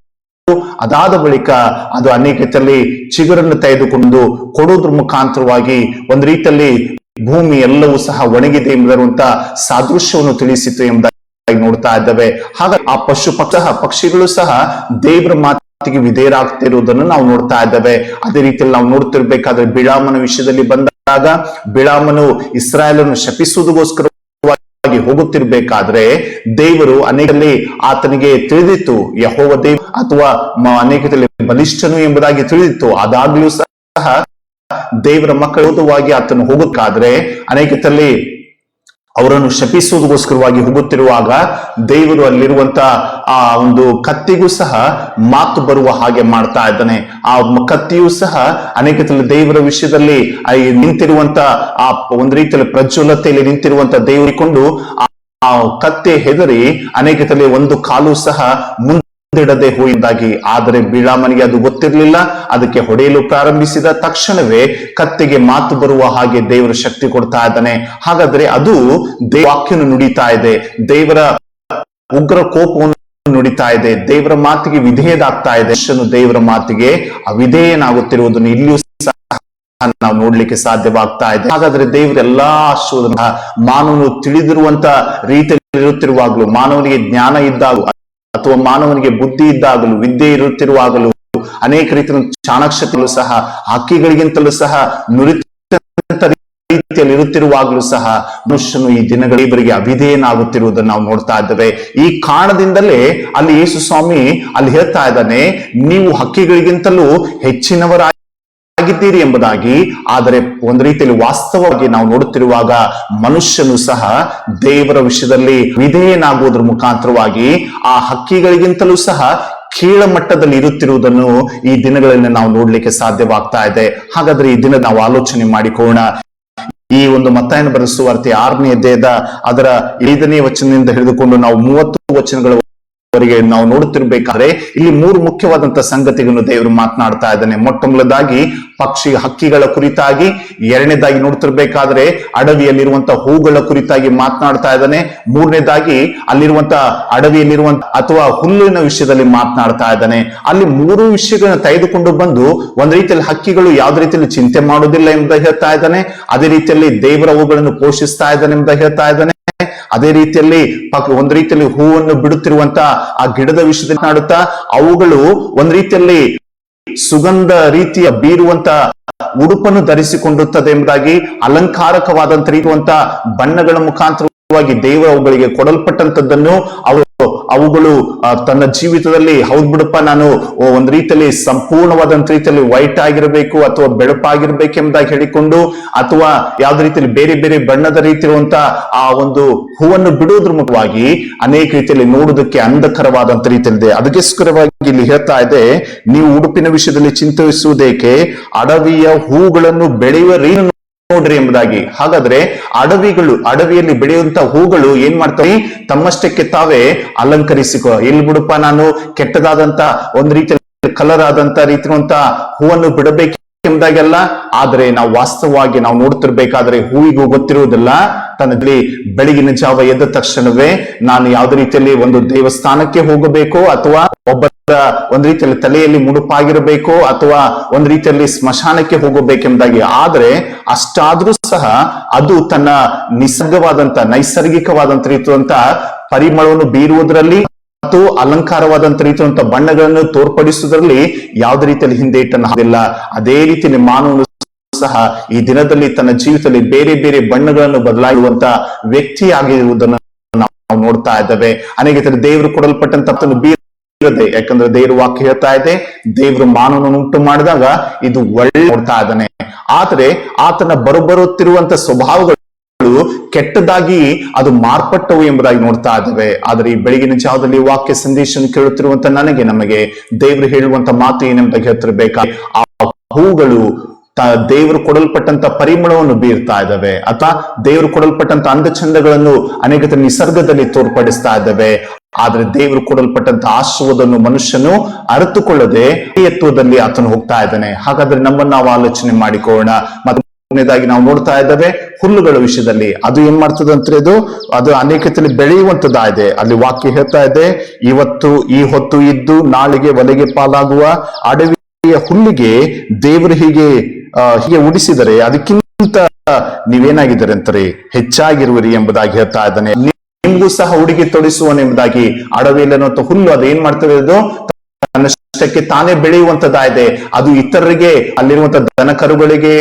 A: ಅದಾದ ಬಳಿಕ ಅದು ಅನೇಕದಲ್ಲಿ ಚಿಗುರನ್ನು ತೆಗೆದುಕೊಂಡು ಕೊಡುವುದ್ರ ಮುಖಾಂತರವಾಗಿ ಒಂದು ರೀತಿಯಲ್ಲಿ ಭೂಮಿ ಎಲ್ಲವೂ ಸಹ ಒಣಗಿದೆ ಎಂಬುದರಂತ ಸಾದೃಶ್ಯವನ್ನು ತಿಳಿಸಿತು ಎಂಬುದಾಗಿ ನೋಡ್ತಾ ಇದ್ದೇವೆ. ಹಾಗಾಗಿ ಆ ಪಕ್ಷಿಗಳು ಸಹ ದೇವರ ಮಾತಿಗೆ ವಿಧೇಯರಾಗ್ತಿರುವುದನ್ನು ನಾವು ನೋಡ್ತಾ ಇದ್ದೇವೆ. ಅದೇ ರೀತಿಯಲ್ಲಿ ನಾವು ನೋಡ್ತಿರ್ಬೇಕಾದ್ರೆ ಬಿಳಾಮನ ವಿಷಯದಲ್ಲಿ ಬಂದಾಗ ಬಿಳಾಮನು ಇಸ್ರಾಯೇಲನ್ನು ಶಪಿಸುವುದಕ್ಕೋಸ್ಕರ ಹೋಗುತ್ತಿರ್ಬೇಕಾದ್ರೆ ದೇವರು ಅನೇಕರಲ್ಲಿ ಆತನಿಗೆ ತಿಳಿದಿತ್ತು ಯೆಹೋವ ದೇವ ಅಥವಾ ಅನೇಕದಲ್ಲಿ ಬಲಿಷ್ಠನು ಎಂಬುದಾಗಿ ತಿಳಿದಿತ್ತು. ಆದಾಗ್ಲೂ ಸಹ ದೇವರ ಮಕ್ಕಳುವಾಗಿ ಆತನು ಹೋಗಬೇಕಾದ್ರೆ ಅನೇಕದಲ್ಲಿ ಅವರನ್ನು ಶಪಿಸುವುದಕ್ಕೋಸ್ಕರವಾಗಿ ಹೋಗುತ್ತಿರುವಾಗ ದೇವರು ಅಲ್ಲಿರುವಂತ ಆ ಒಂದು ಕತ್ತಿಗೂ ಸಹ ಮಾತು ಬರುವ ಹಾಗೆ ಮಾಡ್ತಾ ಇದ್ದಾನೆ. ಆ ಕತ್ತಿಯೂ ಸಹ ಅನೇಕದಲ್ಲಿ ದೇವರ ವಿಷಯದಲ್ಲಿ ನಿಂತಿರುವಂತ ಆ ಒಂದು ರೀತಿಯಲ್ಲಿ ಪ್ರಜ್ವಲತೆಯಲ್ಲಿ ನಿಂತಿರುವಂತ ದೇವರಿಕೊಂಡು ಆ ಕತ್ತೆ ಹೆದರಿ ಅನೇಕದಲ್ಲಿ ಒಂದು ಕಾಲು ಸಹ ಮುಂದಿಡದೆ ಹೋಯಿದ್ದಾಗಿ. ಆದರೆ ಬಿಳಾಮನಿಗೆ ಅದು ಗೊತ್ತಿರಲಿಲ್ಲ. ಅದಕ್ಕೆ ಹೊಡೆಯಲು ಪ್ರಾರಂಭಿಸಿದ ತಕ್ಷಣವೇ ಕತ್ತೆಗೆ ಮಾತು ಬರುವ ಹಾಗೆ ದೇವರ ಶಕ್ತಿ ಕೊಡ್ತಾ ಇದ್ದಾನೆ. ಹಾಗಾದ್ರೆ ಅದು ವಾಕ್ಯನು ನುಡಿತಾ ಇದೆ, ದೇವರ ಉಗ್ರ ಕೋಪವನ್ನು ನುಡಿತಾ ಇದೆ, ದೇವರ ಮಾತಿಗೆ ವಿಧೇಯದಾಗ್ತಾ ಇದೆ. ಮನುಷ್ಯನು ದೇವರ ಮಾತಿಗೆ ಅವಿಧೇಯನಾಗುತ್ತಿರುವುದನ್ನು ಇಲ್ಲಿಯೂ ಸಹ ನಾವು ನೋಡ್ಲಿಕ್ಕೆ ಸಾಧ್ಯವಾಗ್ತಾ ಇದೆ. ಹಾಗಾದ್ರೆ ದೇವರ ಎಲ್ಲಾ ಆಶೀರ್ವಾದ ಮಾನವನು ತಿಳಿದಿರುವಂತ ರೀತಿಯಲ್ಲಿ ಇರುತ್ತಿರುವಾಗಲೂ, ಮಾನವನಿಗೆ ಜ್ಞಾನ ಇದ್ದಾಗಲೂ ಅಥವಾ ಮಾನವನಿಗೆ ಬುದ್ಧಿ ಇದ್ದಾಗಲೂ, ವಿದ್ಯೆ ಇರುತ್ತಿರುವಾಗಲೂ, ಅನೇಕ ರೀತಿಯ ಚಾಣಾಕ್ಷತೆಗಳು ಸಹ ಹಕ್ಕಿಗಳಿಗಿಂತಲೂ ಸಹ ನುರಿತ ರೀತಿಯಲ್ಲಿ ಇರುತ್ತಿರುವಾಗಲೂ ಸಹ ಮನುಷ್ಯನು ಈ ದಿನಗಳ ದೇವರಿಗೆ ಅವಿಧೇಯನಾಗುತ್ತಿರುವುದನ್ನು ನಾವು ನೋಡ್ತಾ ಇದ್ದೇವೆ. ಈ ಕಾರಣದಿಂದಲೇ ಅಲ್ಲಿ ಯೇಸು ಸ್ವಾಮಿ ಅಲ್ಲಿ ಹೇಳ್ತಾ ಇದ್ದಾನೆ, ನೀವು ಹಕ್ಕಿಗಳಿಗಿಂತಲೂ ಹೆಚ್ಚಿನವರಾಗಿದ್ದೀರಿ ಎಂಬುದಾಗಿ. ಆದರೆ ಒಂದು ರೀತಿಯಲ್ಲಿ ವಾಸ್ತವವಾಗಿ ನಾವು ನೋಡುತ್ತಿರುವಾಗ ಮನುಷ್ಯನು ಸಹ ದೇವರ ವಿಷಯದಲ್ಲಿ ವಿಧೇಯನಾಗುವುದರ ಮುಖಾಂತರವಾಗಿ ಆ ಹಕ್ಕಿಗಳಿಗಿಂತಲೂ ಸಹ ಕೀಳಮಟ್ಟದಲ್ಲಿ ಇರುತ್ತಿರುವುದನ್ನು ಈ ದಿನಗಳಲ್ಲಿ ನಾವು ನೋಡ್ಲಿಕ್ಕೆ ಸಾಧ್ಯವಾಗ್ತಾ ಇದೆ. ಹಾಗಾದ್ರೆ ಈ ದಿನ ನಾವು ಆಲೋಚನೆ ಮಾಡಿಕೊಳ್ಳೋಣ. ಈ ಒಂದು ಮತ್ತಾಯನ ಬರೆದ ಸುವಾರ್ತೆ 6ನೇ ಅಧ್ಯಾಯದ ಅದರ 5ನೇ ವಚನದಿಂದ ಹಿಡಿದುಕೊಂಡು ನಾವು 30 ವಚನಗಳ ನಾವು ನೋಡುತ್ತಿರ್ಬೇಕಾದ್ರೆ ಇಲ್ಲಿ 3 ಮುಖ್ಯವಾದಂತಹ ಸಂಗತಿಗಳನ್ನು ದೇವರು ಮಾತನಾಡ್ತಾ ಇದ್ದಾನೆ. ಮೊಟ್ಟ ಮೊದಲದಾಗಿ ಹಕ್ಕಿಗಳ ಕುರಿತಾಗಿ, ಎರಡನೇದಾಗಿ ನೋಡ್ತಿರ್ಬೇಕಾದ್ರೆ ಅಡವಿಯಲ್ಲಿರುವಂತಹ ಹೂಗಳ ಕುರಿತಾಗಿ ಮಾತನಾಡ್ತಾ ಇದ್ದಾನೆ, ಮೂರನೇದಾಗಿ ಅಲ್ಲಿರುವಂತಹ ಅಡವಿಯಲ್ಲಿರುವಂತ ಅಥವಾ ಹುಲ್ಲಿನ ವಿಷಯದಲ್ಲಿ ಮಾತನಾಡ್ತಾ ಇದ್ದಾನೆ. ಅಲ್ಲಿ 3 ವಿಷಯಗಳನ್ನ ತೆಗೆದುಕೊಂಡು ಬಂದು ಒಂದ್ ರೀತಿಯಲ್ಲಿ ಹಕ್ಕಿಗಳು ಯಾವ್ದು ರೀತಿಯಲ್ಲಿ ಚಿಂತೆ ಮಾಡುವುದಿಲ್ಲ ಎಂಬುದಾಗಿ ಹೇಳ್ತಾ ಇದ್ದಾನೆ. ಅದೇ ರೀತಿಯಲ್ಲಿ ದೇವರ ಅವುಗಳನ್ನು ಪೋಷಿಸ್ತಾ ಇದ್ದಾನೆ ಎಂಬುದಾಗಿ ಹೇಳ್ತಾ ಇದ್ದಾನೆ. ಅದೇ ರೀತಿಯಲ್ಲಿ ಒಂದು ರೀತಿಯಲ್ಲಿ ಹೂವನ್ನು ಬಿಡುತ್ತಿರುವಂತ ಆ ಗಿಡದ ವಿಷಯದಲ್ಲಿ ಮಾತನಾಡುತ್ತಾ ಅವುಗಳು ಒಂದು ರೀತಿಯಲ್ಲಿ ಸುಗಂಧ ರೀತಿಯ ಬೀರುವಂತ ಉಡುಪನ್ನು ಧರಿಸಿಕೊಂಡಿರುತ್ತದೆ ಎಂಬುದಾಗಿ, ಅಲಂಕಾರಕವಾದಂತ ರೀತಿಯುವಂತ ಬಣ್ಣಗಳ ಮುಖಾಂತರವಾಗಿ ದೇವರು ಅವುಗಳಿಗೆ ಕೊಡಲ್ಪಟ್ಟಂತದ್ದನ್ನು ಅವುಗಳು ತನ್ನ ಜೀವಿತದಲ್ಲಿ ಹೌದ್ ಬಿಡಪ್ಪ, ನಾನು ಒಂದು ರೀತಿಯಲ್ಲಿ ಸಂಪೂರ್ಣವಾದಂತ ರೀತಿಯಲ್ಲಿ ವೈಟ್ ಆಗಿರಬೇಕು ಅಥವಾ ಬೆಳಪಾಗಿರ್ಬೇಕೆಂಬುದಾಗಿ ಹೇಳಿಕೊಂಡು ಅಥವಾ ಯಾವ್ದು ರೀತಿಯಲ್ಲಿ ಬೇರೆ ಬೇರೆ ಬಣ್ಣದ ರೀತಿ ಇರುವಂತ ಆ ಒಂದು ಹೂವನ್ನು ಬಿಡುವುದ್ರ ಮುಖವಾಗಿ ಅನೇಕ ರೀತಿಯಲ್ಲಿ ನೋಡುವುದಕ್ಕೆ ಅಂಧಕರವಾದಂತ ರೀತಿಯಲ್ಲಿದೆ. ಅದಕ್ಕೋಸ್ಕರವಾಗಿ ಇಲ್ಲಿ ಹೇಳ್ತಾ ಇದೆ, ನೀವು ಉಡುಪಿನ ವಿಷಯದಲ್ಲಿ ಚಿಂತಿಸುವುದೇಕೆ, ಅಡವಿಯ ಹೂಗಳನ್ನು ಬೆಳೆಯುವ ರೀತಿಯನ್ನು ನೋಡ್ರಿ ಎಂಬುದಾಗಿ. ಹಾಗಾದ್ರೆ ಅಡವಿಯಲ್ಲಿ ಬೆಳೆಯುವಂತ ಹೂಗಳು ಏನ್ ಮಾಡ್ತವೆ, ತಮ್ಮಷ್ಟಕ್ಕೆ ತಾವೇ ಅಲಂಕರಿಸಿಕೊ. ಎಲ್ಲಿ ಬಿಡುಪ್ಪ, ನಾನು ಕೆಟ್ಟದಾದಂತ ಒಂದು ರೀತಿಯಲ್ಲಿ ಕಲರ್ ಆದಂತ ರೀತಿಯಂತ ಹೂವನ್ನು ಬಿಡಬೇಕು ಎಂಬುದಾಗೆಲ್ಲ. ಆದ್ರೆ ನಾವು ವಾಸ್ತವವಾಗಿ ನಾವು ನೋಡ್ತಿರ್ಬೇಕಾದ್ರೆ ಹೂವಿಗೂ ಗೊತ್ತಿರುವುದಿಲ್ಲ, ತನ್ನಲ್ಲಿ ಬೆಳಗಿನ ಜಾವ ಎದ್ದ ತಕ್ಷಣವೇ ನಾನು ಯಾವುದೇ ರೀತಿಯಲ್ಲಿ ಒಂದು ದೇವಸ್ಥಾನಕ್ಕೆ ಹೋಗಬೇಕು, ಅಥವಾ ಒಬ್ಬರ ಒಂದು ರೀತಿಯಲ್ಲಿ ತಲೆಯಲ್ಲಿ ಮುಡುಪಾಗಿರಬೇಕು, ಅಥವಾ ಒಂದು ರೀತಿಯಲ್ಲಿ ಸ್ಮಶಾನಕ್ಕೆ ಹೋಗಬೇಕೆಂಬುದಾಗಿ. ಆದ್ರೆ ಅಷ್ಟಾದ್ರೂ ಸಹ ಅದು ತನ್ನ ನೈಸರ್ಗಿಕವಾದಂತ ರೀತಿಯಂತ ಪರಿಮಳವನ್ನು ಬೀರುವುದರಲ್ಲಿ ಮತ್ತು ಅಲಂಕಾರವಾದಂತ ರೀತಿಯಂತ ಬಣ್ಣಗಳನ್ನು ತೋರ್ಪಡಿಸುವುದರಲ್ಲಿ ಯಾವುದೇ ರೀತಿಯಲ್ಲಿ ಹಿಂದೆ ಇಟ್ಟನ್ನು ಹಾಕಿಲ್ಲ. ಅದೇ ರೀತಿಯಲ್ಲಿ ಮಾನವನು ಸಹ ಈ ದಿನದಲ್ಲಿ ತನ್ನ ಜೀವಿತದಲ್ಲಿ ಬೇರೆ ಬೇರೆ ಬಣ್ಣಗಳನ್ನು ಬದಲಾಯಿಸುವಂತ ವ್ಯಕ್ತಿ ಆಗಿರುವುದನ್ನು ನಾವು ನೋಡ್ತಾ ಇದ್ದೇವೆ. ಅನೇಕ ದೇವರು ಕೊಡಲ್ಪಟ್ಟಂತ ಬೀರದೆ, ಯಾಕಂದ್ರೆ ದೇವರು ವಾಕ್ಯ ಹೇಳ್ತಾ ಇದೆ, ದೇವರು ಮಾನವನನ್ನು ಉಂಟು ಮಾಡಿದಾಗ ಇದು ಒಳ್ಳೆ ನೋಡ್ತಾ ಇದ್ದಾನೆ. ಆದ್ರೆ ಆತನ ಬರುತ್ತಿರುವಂತ ಸ್ವಭಾವಗಳು ಕೆಟ್ಟದಾಗಿ ಅದು ಮಾರ್ಪಟ್ಟವು ಎಂಬುದಾಗಿ ನೋಡ್ತಾ ಇದ್ದೇವೆ. ಆದ್ರೆ ಈ ಬೆಳಗಿನ ಜಾವದಲ್ಲಿ ವಾಕ್ಯ ಸಂದೇಶವನ್ನು ಕೇಳುತ್ತಿರುವಂತ ನಮಗೆ ದೇವರು ಹೇಳುವಂತ ಮಾತು ಏನೆಂಬುದಾಗಿ ಹೇಳ್ತಿರ್ಬೇಕಾದ್ರೆ, ಆ ಹೂಗಳು ದೇವರು ಕೊಡಲ್ಪಟ್ಟಂತ ಪರಿಮಳವನ್ನು ಬೀರ್ತಾ ಇದ್ದಾವೆ, ಅಥವಾ ದೇವರು ಕೊಡಲ್ಪಟ್ಟಂತ ಅಂದಚಂದಗಳನ್ನು ಅನೇಕ ನಿಸರ್ಗದಲ್ಲಿ ತೋರ್ಪಡಿಸ್ತಾ ಇದ್ದಾವೆ. ಆದ್ರೆ ದೇವರು ಕೊಡಲ್ಪಟ್ಟಂತ ಆಶೀರ್ವಾದವನ್ನು ಮನುಷ್ಯನು ಅರಿತುಕೊಳ್ಳದೆ ಎತ್ತುವುದಲ್ಲಿ ಆತನು ಹೋಗ್ತಾ ಇದ್ದಾನೆ. ಹಾಗಾದ್ರೆ ನಮ್ಮನ್ನು ನಾವು ಆಲೋಚನೆ ಮಾಡಿಕೊಳ್ಳೋಣ. ಮತ್ತೆ ನಾವು ನೋಡ್ತಾ ಇದ್ದೇವೆ ಹುಲ್ಲುಗಳ ವಿಷಯದಲ್ಲಿ ಅದು ಏನ್ ಮಾಡ್ತದೆ ಅಂತ, ಅದು ಅನೇಕತೆಯಲ್ಲಿ ಬೆಳೆಯುವಂತದ್ದಾಗಿದೆ. ಅಲ್ಲಿ ವಾಕ್ಯ ಹೇಳ್ತಾ ಇದೆ, ಈ ಹೊತ್ತು ಇದ್ದು ನಾಳೆಗೆ ಒಲೆಗೆ ಪಾಲಾಗುವ ಅಡವಿಯ ಹುಲ್ಲಿಗೆ ದೇವರು ಹೀಗೆ ಉಡಿಸಿದರೆ ಅದಕ್ಕಿಂತ ನೀವೇನಾಗಿದ್ದಾರೆ ಅಂತಾರೆ, ಹೆಚ್ಚಾಗಿರುವಿರಿ ಎಂಬುದಾಗಿ ಹೇಳ್ತಾ ಇದ್ದಾನೆ. ನಿಮ್ಗೂ ಸಹ ಉಡುಗೆ ತೊಡಿಸುವನೆಂಬುದಾಗಿ. ಅಡವಿಯಲ್ಲಿರುವಂತ ಹುಲ್ಲು ಅದು ಏನ್ ಮಾಡ್ತದೆ, ಅದು ತನ್ನಷ್ಟಕ್ಕೆ ತಾನೇ ಬೆಳೆಯುವಂತದ್ದಾಗಿದೆ. ಅದು ಇತರರಿಗೆ, ಅಲ್ಲಿರುವಂತ ದನ ಕರುಗಳಿಗೆ,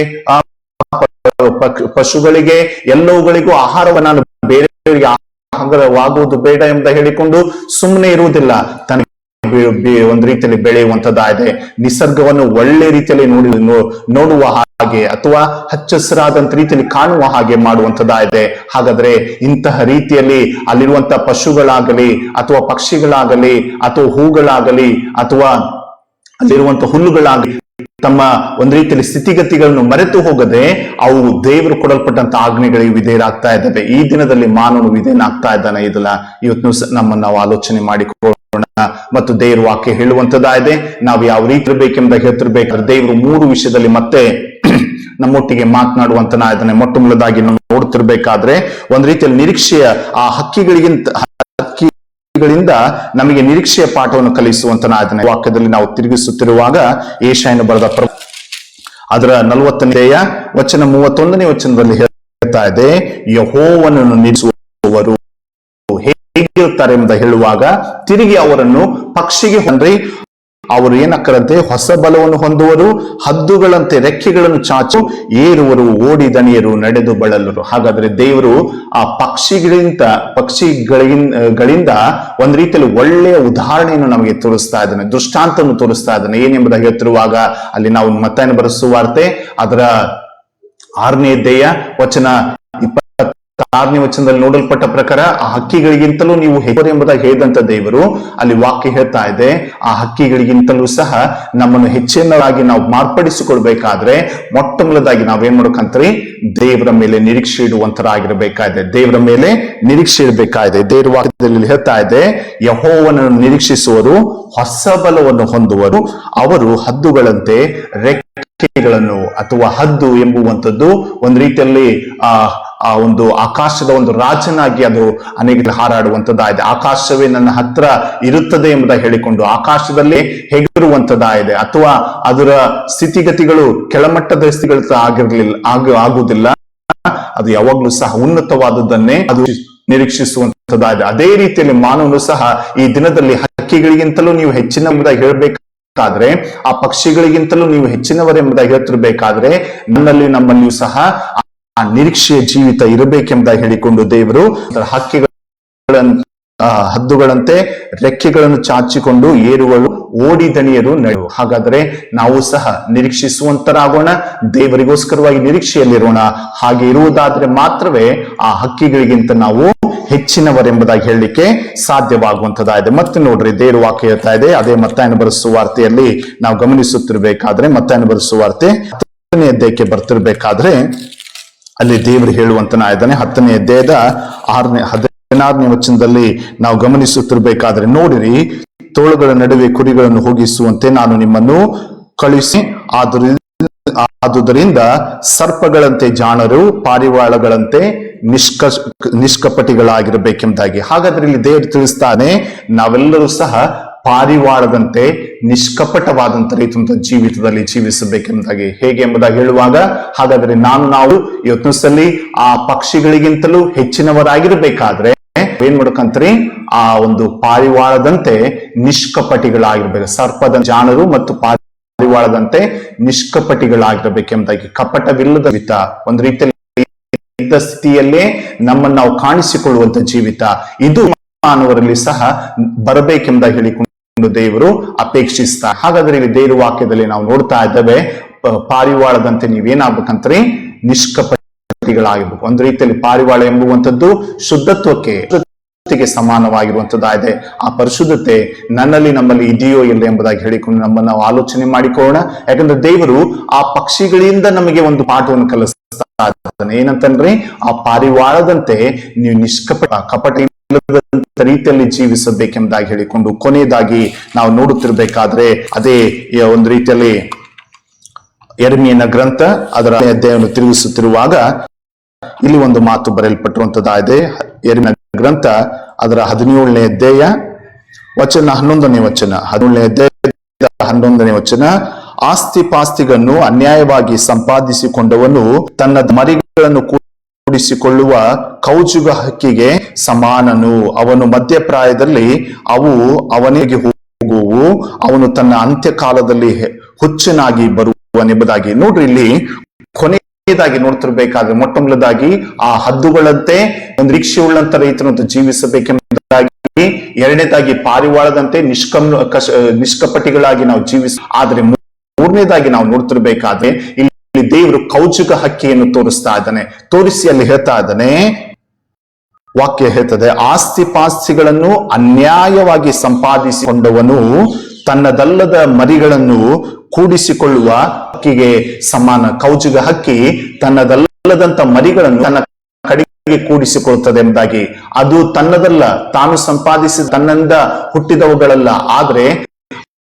A: ಪಶುಗಳಿಗೆ, ಎಲ್ಲವುಗಳಿಗೂ ಆಹಾರವನ್ನು ನಾನು ಬೇರೆಯವರಿಗೆ ಆಹಾರವಾಗುವುದು ಬೇಡ ಎಂಬ ಹೇಳಿಕೊಂಡು ಸುಮ್ಮನೆ ಇರುವುದಿಲ್ಲ. ತನಗೆ ಒಂದು ರೀತಿಯಲ್ಲಿ ಬೆಳೆಯುವಂತದ್ದಾಗಿದೆ. ನಿಸರ್ಗವನ್ನು ಒಳ್ಳೆ ರೀತಿಯಲ್ಲಿ ನೋಡುವ ಹಾಗೆ, ಅಥವಾ ಹಚ್ಚಹಸಿರಾದಂತ ರೀತಿಯಲ್ಲಿ ಕಾಣುವ ಹಾಗೆ ಮಾಡುವಂತದ್ದಾಗಿದೆ. ಹಾಗಾದ್ರೆ ಇಂತಹ ರೀತಿಯಲ್ಲಿ ಅಲ್ಲಿರುವಂತಹ ಪಶುಗಳಾಗಲಿ, ಅಥವಾ ಪಕ್ಷಿಗಳಾಗಲಿ, ಅಥವಾ ಹೂಗಳಾಗಲಿ, ಅಥವಾ ಅಲ್ಲಿರುವಂತಹ ಹುಲ್ಲುಗಳಾಗಲಿ ತಮ್ಮ ಒಂದು ರೀತಿಯಲ್ಲಿ ಸ್ಥಿತಿಗತಿಗಳನ್ನು ಮರೆತು ಹೋಗದೆ ಅವು ದೇವರು ಕೊಡಲ್ಪಟ್ಟಂತ ಆಜ್ಞೆಗಳಿಗೆ ವಿಧೇಯರಾಗ್ತಾ ಇದ್ದಾವೆ. ಈ ದಿನದಲ್ಲಿ ಮಾನವನು ವಿಧೇಯನಾಗ್ತಾ ಇದ್ದಾನೆ. ಇದಲ್ಲ ಇವತ್ತು ನಮ್ಮನ್ನು ನಾವು ಆಲೋಚನೆ ಮಾಡಿಕೊಳ್ಳೋಣ. ಮತ್ತು ದೇವರು ವಾಕ್ಯ ಹೇಳುವಂತದ್ದಾಗಿದೆ, ನಾವು ಯಾವ ರೀತಿ ಇರಬೇಕೆಂಬ ಹೇಳ್ತಿರ್ಬೇಕಾದ್ರೆ ದೇವರು 3 ವಿಷಯದಲ್ಲಿ ಮತ್ತೆ ನಮ್ಮೊಟ್ಟಿಗೆ ಮಾತನಾಡುವಂತ ಇದನ್ನ ಮೊಟ್ಟ ಮೊದಲಾಗಿ ನಾವು ನೋಡ್ತಿರ್ಬೇಕಾದ್ರೆ, ಒಂದ್ ರೀತಿಯಲ್ಲಿ ನಿರೀಕ್ಷೆಯ ಆ ಹಕ್ಕಿಗಳಿಂದ ನಮಗೆ ನಿರೀಕ್ಷೆಯ ಪಾಠವನ್ನು ಕಲಿಸುವಂತ ಅದನ್ನ ವಾಕ್ಯದಲ್ಲಿ ನಾವು ತಿರುಗಿಸುತ್ತಿರುವಾಗ ಯೆಶಾಯನು ಬರೆದ ಅದರ 40ನೇ ವಚನ 31ನೇ ವಚನದಲ್ಲಿ ಹೇಳ್ತಾ ಇದೆ, ಯೆಹೋವನನ್ನು ನಿರೀಕ್ಷಿಸುವವರು ಹೇಗಿರ್ತಾರೆ ಎಂಬ ಹೇಳುವಾಗ ತಿರುಗಿ ಅವರನ್ನು ಪಕ್ಷಿಗೆ ಹೊಂದ್ರಿ, ಅವರು ಏನಕ್ಕರಂತೆ ಹೊಸ ಬಲವನ್ನು ಹೊಂದುವರು, ಹದ್ದುಗಳಂತೆ ರೆಕ್ಕೆಗಳನ್ನು ಚಾಚು ಏರುವರು, ಓಡಿ ದಣಿಯರು, ನಡೆದು ಬಳಲರು. ಹಾಗಾದ್ರೆ ದೇವರು ಆ ಪಕ್ಷಿಗಳಿಂದ ಒಂದ್ ರೀತಿಯಲ್ಲಿ ಒಳ್ಳೆಯ ಉದಾಹರಣೆಯನ್ನು ನಮಗೆ ತೋರಿಸ್ತಾ ಇದ್ದಾನೆ, ದೃಷ್ಟಾಂತವನ್ನು ತೋರಿಸ್ತಾ ಇದ್ದಾನೆ. ಏನೆಂಬುದಾಗಿ ಹೇಳ್ತಿರುವಾಗ ಅಲ್ಲಿ ನಾವು ಮತ್ತಾಯನ ಬರೆದ ಸುವಾರ್ತೆ ಅದರ 6ನೇ ಅಧ್ಯಾಯ ವಚನ 26ನೇ ವಚನದಲ್ಲಿ ನೋಡಲ್ಪಟ್ಟ ಪ್ರಕಾರ ಆ ಹಕ್ಕಿಗಳಿಗಿಂತಲೂ ನೀವು ಹೆಚ್ಚು ಎಂಬುದಾಗಿ ಹೇಳಿದಂತ ದೇವರು ಅಲ್ಲಿ ವಾಕ್ಯ ಹೇಳ್ತಾ ಇದೆ, ಆ ಹಕ್ಕಿಗಳಿಗಿಂತಲೂ ಸಹ ನಮ್ಮನ್ನು ಹೆಚ್ಚಿನದಾಗಿ ನಾವು ಮಾರ್ಪಡಿಸಿಕೊಳ್ಬೇಕಾದ್ರೆ ಮೊಟ್ಟ ಮೊದಲಾಗಿ ನಾವೇನ್ ಮಾಡ್ಬೇಕಂತ್ರಿ, ದೇವರ ಮೇಲೆ ನಿರೀಕ್ಷೆ ಇಡುವಂತರಾಗಿರ್ಬೇಕಾಗಿದೆ. ದೇವರ ಮೇಲೆ ನಿರೀಕ್ಷೆ ಇಡಬೇಕಾಗಿದೆ. ದೇವರ ವಾಕ್ಯದಲ್ಲಿ ಹೇಳ್ತಾ ಇದೆ, ಯೆಹೋವನನ್ನು ನಿರೀಕ್ಷಿಸುವರು ಹೊಸ ಬಲವನ್ನು ಹೊಂದುವರು, ಅವರು ಹದ್ದುಗಳಂತೆ ರೆಕ್ಕೆಗಳನ್ನು, ಅಥವಾ ಹದ್ದು ಎಂಬುವಂಥದ್ದು ಒಂದು ರೀತಿಯಲ್ಲಿ ಆ ಒಂದು ಆಕಾಶದ ಒಂದು ರಾಜನಾಗಿ ಅದು ಅನೇಕ ಹಾರಾಡುವಂತದ್ದಾಗಿದೆ. ಆಕಾಶವೇ ನನ್ನ ಹತ್ರ ಇರುತ್ತದೆ ಎಂಬುದಾಗಿ ಹೇಳಿಕೊಂಡು ಆಕಾಶದಲ್ಲಿ ಹೇಗಿರುವಂತದ್ದಾಗಿದೆ, ಅಥವಾ ಅದರ ಸ್ಥಿತಿಗತಿಗಳು ಕೆಳಮಟ್ಟದ ಸ್ಥಿತಿಗಳು ಆಗುವುದಿಲ್ಲ. ಅದು ಯಾವಾಗ್ಲೂ ಸಹ ಉನ್ನತವಾದದ್ದನ್ನೇ ಅದು ನಿರೀಕ್ಷಿಸುವಂತದ್ದಾಗಿದೆ. ಅದೇ ರೀತಿಯಲ್ಲಿ ಮಾನವನು ಸಹ ಈ ದಿನದಲ್ಲಿ ಹಕ್ಕಿಗಳಿಗಿಂತಲೂ ನೀವು ಹೆಚ್ಚಿನ ಎಂಬುದಾಗಿ ಹೇಳ್ಬೇಕಾದ್ರೆ, ಆ ಪಕ್ಷಿಗಳಿಗಿಂತಲೂ ನೀವು ಹೆಚ್ಚಿನವರೆಂಬುದಾಗಿ ಹೇಳ್ತಿರ್ಬೇಕಾದ್ರೆ ನಮ್ಮಲ್ಲಿಯೂ ಸಹ ಆ ನಿರೀಕ್ಷೆಯ ಜೀವಿತ ಇರಬೇಕೆಂಬುದಾಗಿ ಹೇಳಿಕೊಂಡು ದೇವರು ಹದ್ದುಗಳಂತೆ ರೆಕ್ಕೆಗಳನ್ನು ಚಾಚಿಕೊಂಡು ಏರುವಳು, ಓಡಿ ದಣಿಯರು ನಡೆಯುವರು. ಹಾಗಾದ್ರೆ ನಾವು ಸಹ ನಿರೀಕ್ಷಿಸುವಂತರಾಗೋಣ, ದೇವರಿಗೋಸ್ಕರವಾಗಿ ನಿರೀಕ್ಷೆಯಲ್ಲಿರೋಣ. ಹಾಗೆ ಇರುವುದಾದ್ರೆ ಮಾತ್ರವೇ ಆ ಹಕ್ಕಿಗಳಿಗಿಂತ ನಾವು ಹೆಚ್ಚಿನವರೆಂಬುದಾಗಿ ಹೇಳಲಿಕ್ಕೆ ಸಾಧ್ಯವಾಗುವಂತದ್ದಾಗಿದೆ. ಮತ್ತೆ ನೋಡ್ರಿ, ದೇವರು ವಾಕ್ಯ ಹೇಳ್ತಾ ಇದೆ, ಅದೇ ಮತ್ತಾಯನ ಬರೆದ ಸುವಾರ್ತೆಯಲ್ಲಿ ನಾವು ಗಮನಿಸುತ್ತಿರ್ಬೇಕಾದ್ರೆ, ಮತ್ತಾಯನ ಬರೆದ ಸುವಾರ್ತೆ 10ನೇ ಅಧ್ಯಾಯಕ್ಕೆ ಬರ್ತಿರ್ಬೇಕಾದ್ರೆ ಅಲ್ಲಿ ದೇವರು ಹೇಳುವಂತನ ಇದ್ದಾನೆ. 10ನೇ ಅಧ್ಯಾಯದ 16ನೇ ವಚನದಲ್ಲಿ ನಾವು ಗಮನಿಸುತ್ತಿರ್ಬೇಕಾದ್ರೆ, ನೋಡಿರಿ, ತೋಳುಗಳ ನಡುವೆ ಕುರಿಗಳನ್ನು ಹೋಗಿಸುವಂತೆ ನಾನು ನಿಮ್ಮನ್ನು ಕಳುಹಿಸಿ, ಆದುದರಿಂದ ಸರ್ಪಗಳಂತೆ ಜಾಣರು, ಪಾರಿವಾಳಗಳಂತೆ ನಿಷ್ಕಪಟಿಗಳಾಗಿರಬೇಕೆಂಬುದಾಗಿ. ಹಾಗಾದ್ರೆ ಇಲ್ಲಿ ದೇವರು ತಿಳಿಸ್ತಾನೆ, ನಾವೆಲ್ಲರೂ ಸಹ ಪಾರಿವಾಳದಂತೆ ನಿಷ್ಕಪಟವಾದಂತ ರೀತಿಯ ಜೀವಿತದಲ್ಲಿ ಜೀವಿಸಬೇಕೆಂಬುದಾಗಿ. ಹೇಗೆ ಎಂಬುದಾಗಿ ಹೇಳುವಾಗ, ಹಾಗಾದ್ರೆ ನಾವು ಇವತ್ತಿನಲ್ಲಿ ಆ ಪಕ್ಷಿಗಳಿಗಿಂತಲೂ ಹೆಚ್ಚಿನವರಾಗಿರ್ಬೇಕಾದ್ರೆ ಏನ್ ಮಾಡ್ಕಂತ್ರಿ, ಆ ಒಂದು ಪಾರಿವಾಳದಂತೆ ನಿಷ್ಕಪಟಿಗಳಾಗಿರ್ಬೇಕು. ಸರ್ಪದ ಜಾಣರು ಮತ್ತು ಪಾರಿವಾಳದಂತೆ ನಿಷ್ಕಪಟಿಗಳಾಗಿರ್ಬೇಕೆಂಬುದಾಗಿ. ಕಪಟವಿಲ್ಲದ ಜೀವಿತ, ಒಂದು ರೀತಿಯಲ್ಲಿ ಇದ್ದ ಸ್ಥಿತಿಯಲ್ಲೇ ನಮ್ಮನ್ನು ನಾವು ಕಾಣಿಸಿಕೊಳ್ಳುವಂತ ಜೀವಿತ, ಇದು ಮಾನವರಲ್ಲಿ ಸಹ ಬರಬೇಕೆಂಬುದಾಗಿ ಹೇಳಿಕೊಂಡು ದೇವರು ಅಪೇಕ್ಷಿಸ್ತಾರೆ. ಹಾಗಾದ್ರೆ ಇಲ್ಲಿ ದೇವರ ವಾಕ್ಯದಲ್ಲಿ ನಾವು ನೋಡ್ತಾ ಇದ್ದೇವೆ, ಪಾರಿವಾಳದಂತೆ ನೀವೇನಾಗ್ಬೇಕಂತ್ರಿ, ನಿಷ್ಕಪಟಿಗಳಾಗಿರ್ಬೇಕು. ಒಂದು ರೀತಿಯಲ್ಲಿ ಪಾರಿವಾಳ ಎಂಬುವಂಥದ್ದು ಶುದ್ಧತ್ವಕ್ಕೆ ಸಮಾನವಾಗಿರುವಂತದ್ದಾಗಿದೆ. ಆ ಪರಿಶುದ್ಧತೆ ನನ್ನಲ್ಲಿ ನಮ್ಮಲ್ಲಿ ಇದೆಯೋ ಇಲ್ಲ ಎಂಬುದಾಗಿ ಹೇಳಿಕೊಂಡು ನಮ್ಮನ್ನು ನಾವು ಆಲೋಚನೆ ಮಾಡಿಕೊಳ್ಳೋಣ. ಯಾಕಂದ್ರೆ ದೇವರು ಆ ಪಕ್ಷಿಗಳಿಂದ ನಮಗೆ ಒಂದು ಪಾಠವನ್ನು ಕಲಿಸ್ತಾ ಇದ್ದಾನೆ. ಏನಂತಂದ್ರೆ, ಆ ಪಾರಿವಾಳದಂತೆ ನೀವು ಕಪಟ ರೀತಿಯಲ್ಲಿ ಜೀವಿಸಬೇಕೆಂಬುದಾಗಿ ಹೇಳಿಕೊಂಡು, ಕೊನೆಯದಾಗಿ ನಾವು ನೋಡುತ್ತಿರ್ಬೇಕಾದ್ರೆ ಅದೇ ಒಂದು ರೀತಿಯಲ್ಲಿ ಯೆರೆಮೀಯನ ಗ್ರಂಥ ಅದರ ಅಧ್ಯಾಯವನ್ನು ತಿರುಗಿಸುತ್ತಿರುವಾಗ ಇಲ್ಲಿ ಒಂದು ಮಾತು ಬರೆಯಲ್ಪಟ್ಟಿರುವಂತದ್ದಾಗಿದೆ. ಯೆರೆಮೀಯನ ಗ್ರಂಥ ಅದರ 17ನೇ ಅಧ್ಯಾಯ ವಚನ 11ನೇ ವಚನ, 17ನೇ ಅಧ್ಯಾಯ 11ನೇ ವಚನ, ಆಸ್ತಿ ಪಾಸ್ತಿಗಳನ್ನು ಅನ್ಯಾಯವಾಗಿ ಸಂಪಾದಿಸಿಕೊಂಡವನು ತನ್ನ ಮರಿಗಳನ್ನು ಕೂಡಿಸಿಕೊಳ್ಳುವ ಕೌಜುಗ ಹಕ್ಕಿಗೆ ಸಮಾನನು. ಅವನು ಮಧ್ಯಪ್ರಾಯದಲ್ಲಿ ಅವು ಅವನಿಗೆ ಹೋಗುವು, ಅವನು ತನ್ನ ಅಂತ್ಯಕಾಲದಲ್ಲಿ ಹುಚ್ಚನಾಗಿ ಬರುವನೆಂಬುದಾಗಿ. ನೋಡ್ರಿ, ಇಲ್ಲಿ ಕೊನೆಯದಾಗಿ ನೋಡ್ತಿರ್ಬೇಕಾದ್ರೆ ಮೊಟ್ಟ ಮೊದಲದಾಗಿ ಆ ಹದ್ದುಗಳಂತೆ ಒಂದು ನಿರೀಕ್ಷೆ ಉಳ್ಳಂತ ರೈತನಂತ ಜೀವಿಸಬೇಕೆಂಬುದಾಗಿ, ಎರಡನೇದಾಗಿ ಪಾರಿವಾಳದಂತೆ ನಿಷ್ಕಪಟಿಗಳಾಗಿ ನಾವು ಆದ್ರೆ ಮೂರನೇದಾಗಿ ನಾವು ನೋಡ್ತಿರ್ಬೇಕಾದ್ರೆ ಇಲ್ಲಿ ದೇವರು ಕೌಚುಕ ಹಕ್ಕಿಯನ್ನು ತೋರಿಸ್ತಾ ಇದ್ದಾನೆ. ತೋರಿಸಿ ಅಲ್ಲಿ ಹೇಳ್ತಾ ಇದ್ದಾನೆ, ವಾಕ್ಯ ಹೇಳ್ತದೆ, ಆಸ್ತಿ ಪಾಸ್ತಿಗಳನ್ನು ಅನ್ಯಾಯವಾಗಿ ಸಂಪಾದಿಸಿಕೊಂಡವನು ತನ್ನದಲ್ಲದ ಮರಿಗಳನ್ನು ಕೂಡಿಸಿಕೊಳ್ಳುವ ಹಕ್ಕಿಗೆ ಸಮಾನ. ಕೌಜುಗ ಹಕ್ಕಿ ತನ್ನದಲ್ಲದಂತ ಮರಿಗಳನ್ನು ತನ್ನ ಕಡೆಗೆ ಕೂಡಿಸಿಕೊಳ್ಳುತ್ತದೆ ಎಂಬುದಾಗಿ. ಅದು ತನ್ನದಲ್ಲ, ತಾನು ಸಂಪಾದಿಸಿದ ತನ್ನಿಂದ ಹುಟ್ಟಿದವುಗಳಲ್ಲ, ಆದ್ರೆ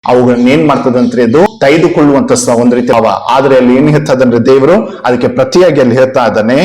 A: ಅವುಗಳನ್ನ ಏನ್ ಮಾಡ್ತದಂದ್ರೆ ಅದು ತೆಗೆದುಕೊಳ್ಳುವಂತ ಒಂದು ರೀತಿ ಭಾವ. ಆದ್ರೆ ಅಲ್ಲಿ ಏನ್ ಹೇಳ್ತದಂದ್ರೆ ದೇವರು ಅದಕ್ಕೆ ಪ್ರತಿಯಾಗಿ ಅಲ್ಲಿ ಹೇಳ್ತಾ ಇದ್ದಾನೆ,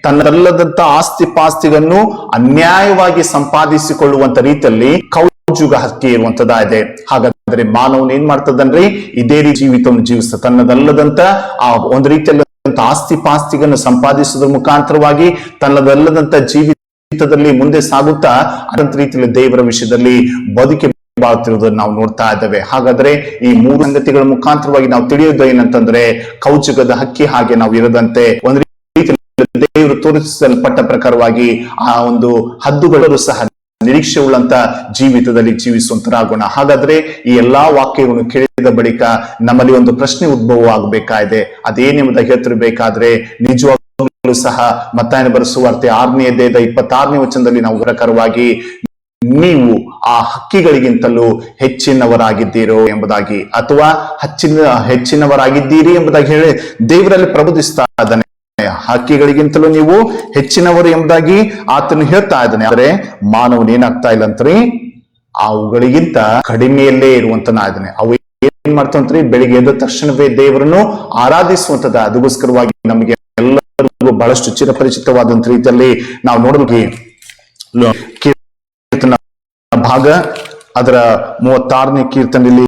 A: ತನ್ನದಲ್ಲದಂತ ಆಸ್ತಿ ಪಾಸ್ತಿಗಳನ್ನು ಅನ್ಯಾಯವಾಗಿ ಸಂಪಾದಿಸಿಕೊಳ್ಳುವಂತ ರೀತಿಯಲ್ಲಿ ಕೌಜುಗ ಹಕ್ಕಿ ಇರುವಂತದ್ದಾಗಿದೆ. ಹಾಗಾದ್ರೆ ಮಾನವನ್ ಏನ್ ಮಾಡ್ತದನ್ರಿ, ಇದೇ ರೀತಿ ಜೀವಿತವನ್ನು ಜೀವಿಸ್ತ ತನ್ನದಲ್ಲದಂತ ಆ ಒಂದು ರೀತಿಯಲ್ಲಿ ಆಸ್ತಿ ಪಾಸ್ತಿಗಳನ್ನು ಸಂಪಾದಿಸುವುದರ ಮುಖಾಂತರವಾಗಿ ತನ್ನದಲ್ಲದಂತ ಜೀವಿತದಲ್ಲಿ ಮುಂದೆ ಸಾಗುತ್ತಾ ಅದಂತ ರೀತಿಯಲ್ಲಿ ದೇವರ ವಿಷಯದಲ್ಲಿ ಬದುಕಿ ಬಾಳುತ್ತಿರುವುದನ್ನು ನಾವು ನೋಡ್ತಾ ಇದ್ದೇವೆ. ಹಾಗಾದ್ರೆ ಈ ಮೂರು ಸಂಗತಿಗಳ ಮುಖಾಂತರವಾಗಿ ನಾವು ತಿಳಿಯೋದು ಏನಂತಂದ್ರೆ, ಕೌಚುಕದ ಹಕ್ಕಿ ಹಾಗೆ ನಾವು ಇರದಂತೆ ಒಂದು ರೀತಿಯಲ್ಲಿ ದೇವರು ತೋರಿಸಲ್ಪಟ್ಟ ಪ್ರಕಾರವಾಗಿ ಆ ಒಂದು ಹದ್ದುಗಳು ಸಹ ನಿರೀಕ್ಷೆ ಉಳ್ಳಂತ ಜೀವಿತದಲ್ಲಿ ಜೀವಿಸುವಂತರಾಗೋಣ. ಹಾಗಾದ್ರೆ ಈ ಎಲ್ಲಾ ವಾಕ್ಯಗಳನ್ನು ಕೇಳಿದ ಬಳಿಕ ನಮ್ಮಲ್ಲಿ ಒಂದು ಪ್ರಶ್ನೆ ಉದ್ಭವ ಆಗಬೇಕಾಗಿದೆ. ಅದೇನೆಂಬುದಾಗಿ ಹೇಳ್ತಿರ್ಬೇಕಾದ್ರೆ, ನಿಜವಾಗ್ಲೂ ಸಹ ಮತ್ತಾಯನ ಬರೆಸುವಾರ್ತೆ 6ನೇ ಅಧ್ಯಾಯದ 26ನೇ ವಚನದಲ್ಲಿ ನಾವು ಪ್ರಕಾರವಾಗಿ ನೀವು ಆ ಹಕ್ಕಿಗಳಿಗಿಂತಲೂ ಹೆಚ್ಚಿನವರಾಗಿದ್ದೀರೋ ಎಂಬುದಾಗಿ, ಅಥವಾ ಹೆಚ್ಚಿನವರಾಗಿದ್ದೀರಿ ಎಂಬುದಾಗಿ ಹೇಳಿ ದೇವರಲ್ಲಿ ಪ್ರಬೋಧಿಸ್ತಾ ಇದ್ದಾನೆ. ಹಕ್ಕಿಗಳಿಗಿಂತಲೂ ನೀವು ಹೆಚ್ಚಿನವರು ಎಂಬುದಾಗಿ ಆತನು ಹೇಳ್ತಾ ಇದ್ದಾನೆ. ಆದ್ರೆ ಮಾನವನ್ ಏನಾಗ್ತಾ ಇಲ್ಲ ಅಂತ್ರಿ, ಅವುಗಳಿಗಿಂತ ಕಡಿಮೆಯಲ್ಲೇ ಇರುವಂತನ ಇದ್ದಾನೆ. ಅವು ಏನ್ ಮಾಡ್ತಂತ್ರಿ, ಬೆಳಿಗ್ಗೆ ಎದ್ದ ತಕ್ಷಣವೇ ದೇವರನ್ನು ಆರಾಧಿಸುವಂತದ. ಅದಕ್ಕೋಸ್ಕರವಾಗಿ ನಮಗೆ ಎಲ್ಲರಿಗೂ ಬಹಳಷ್ಟು ಚಿರಪರಿಚಿತವಾದಂತ ರೀತಿಯಲ್ಲಿ ನಾವು ನೋಡಲಿಕ್ಕೆ ಕೀರ್ತನ ಭಾಗ ಅದರ 36ನೇ ಕೀರ್ತನೆಯಲ್ಲಿ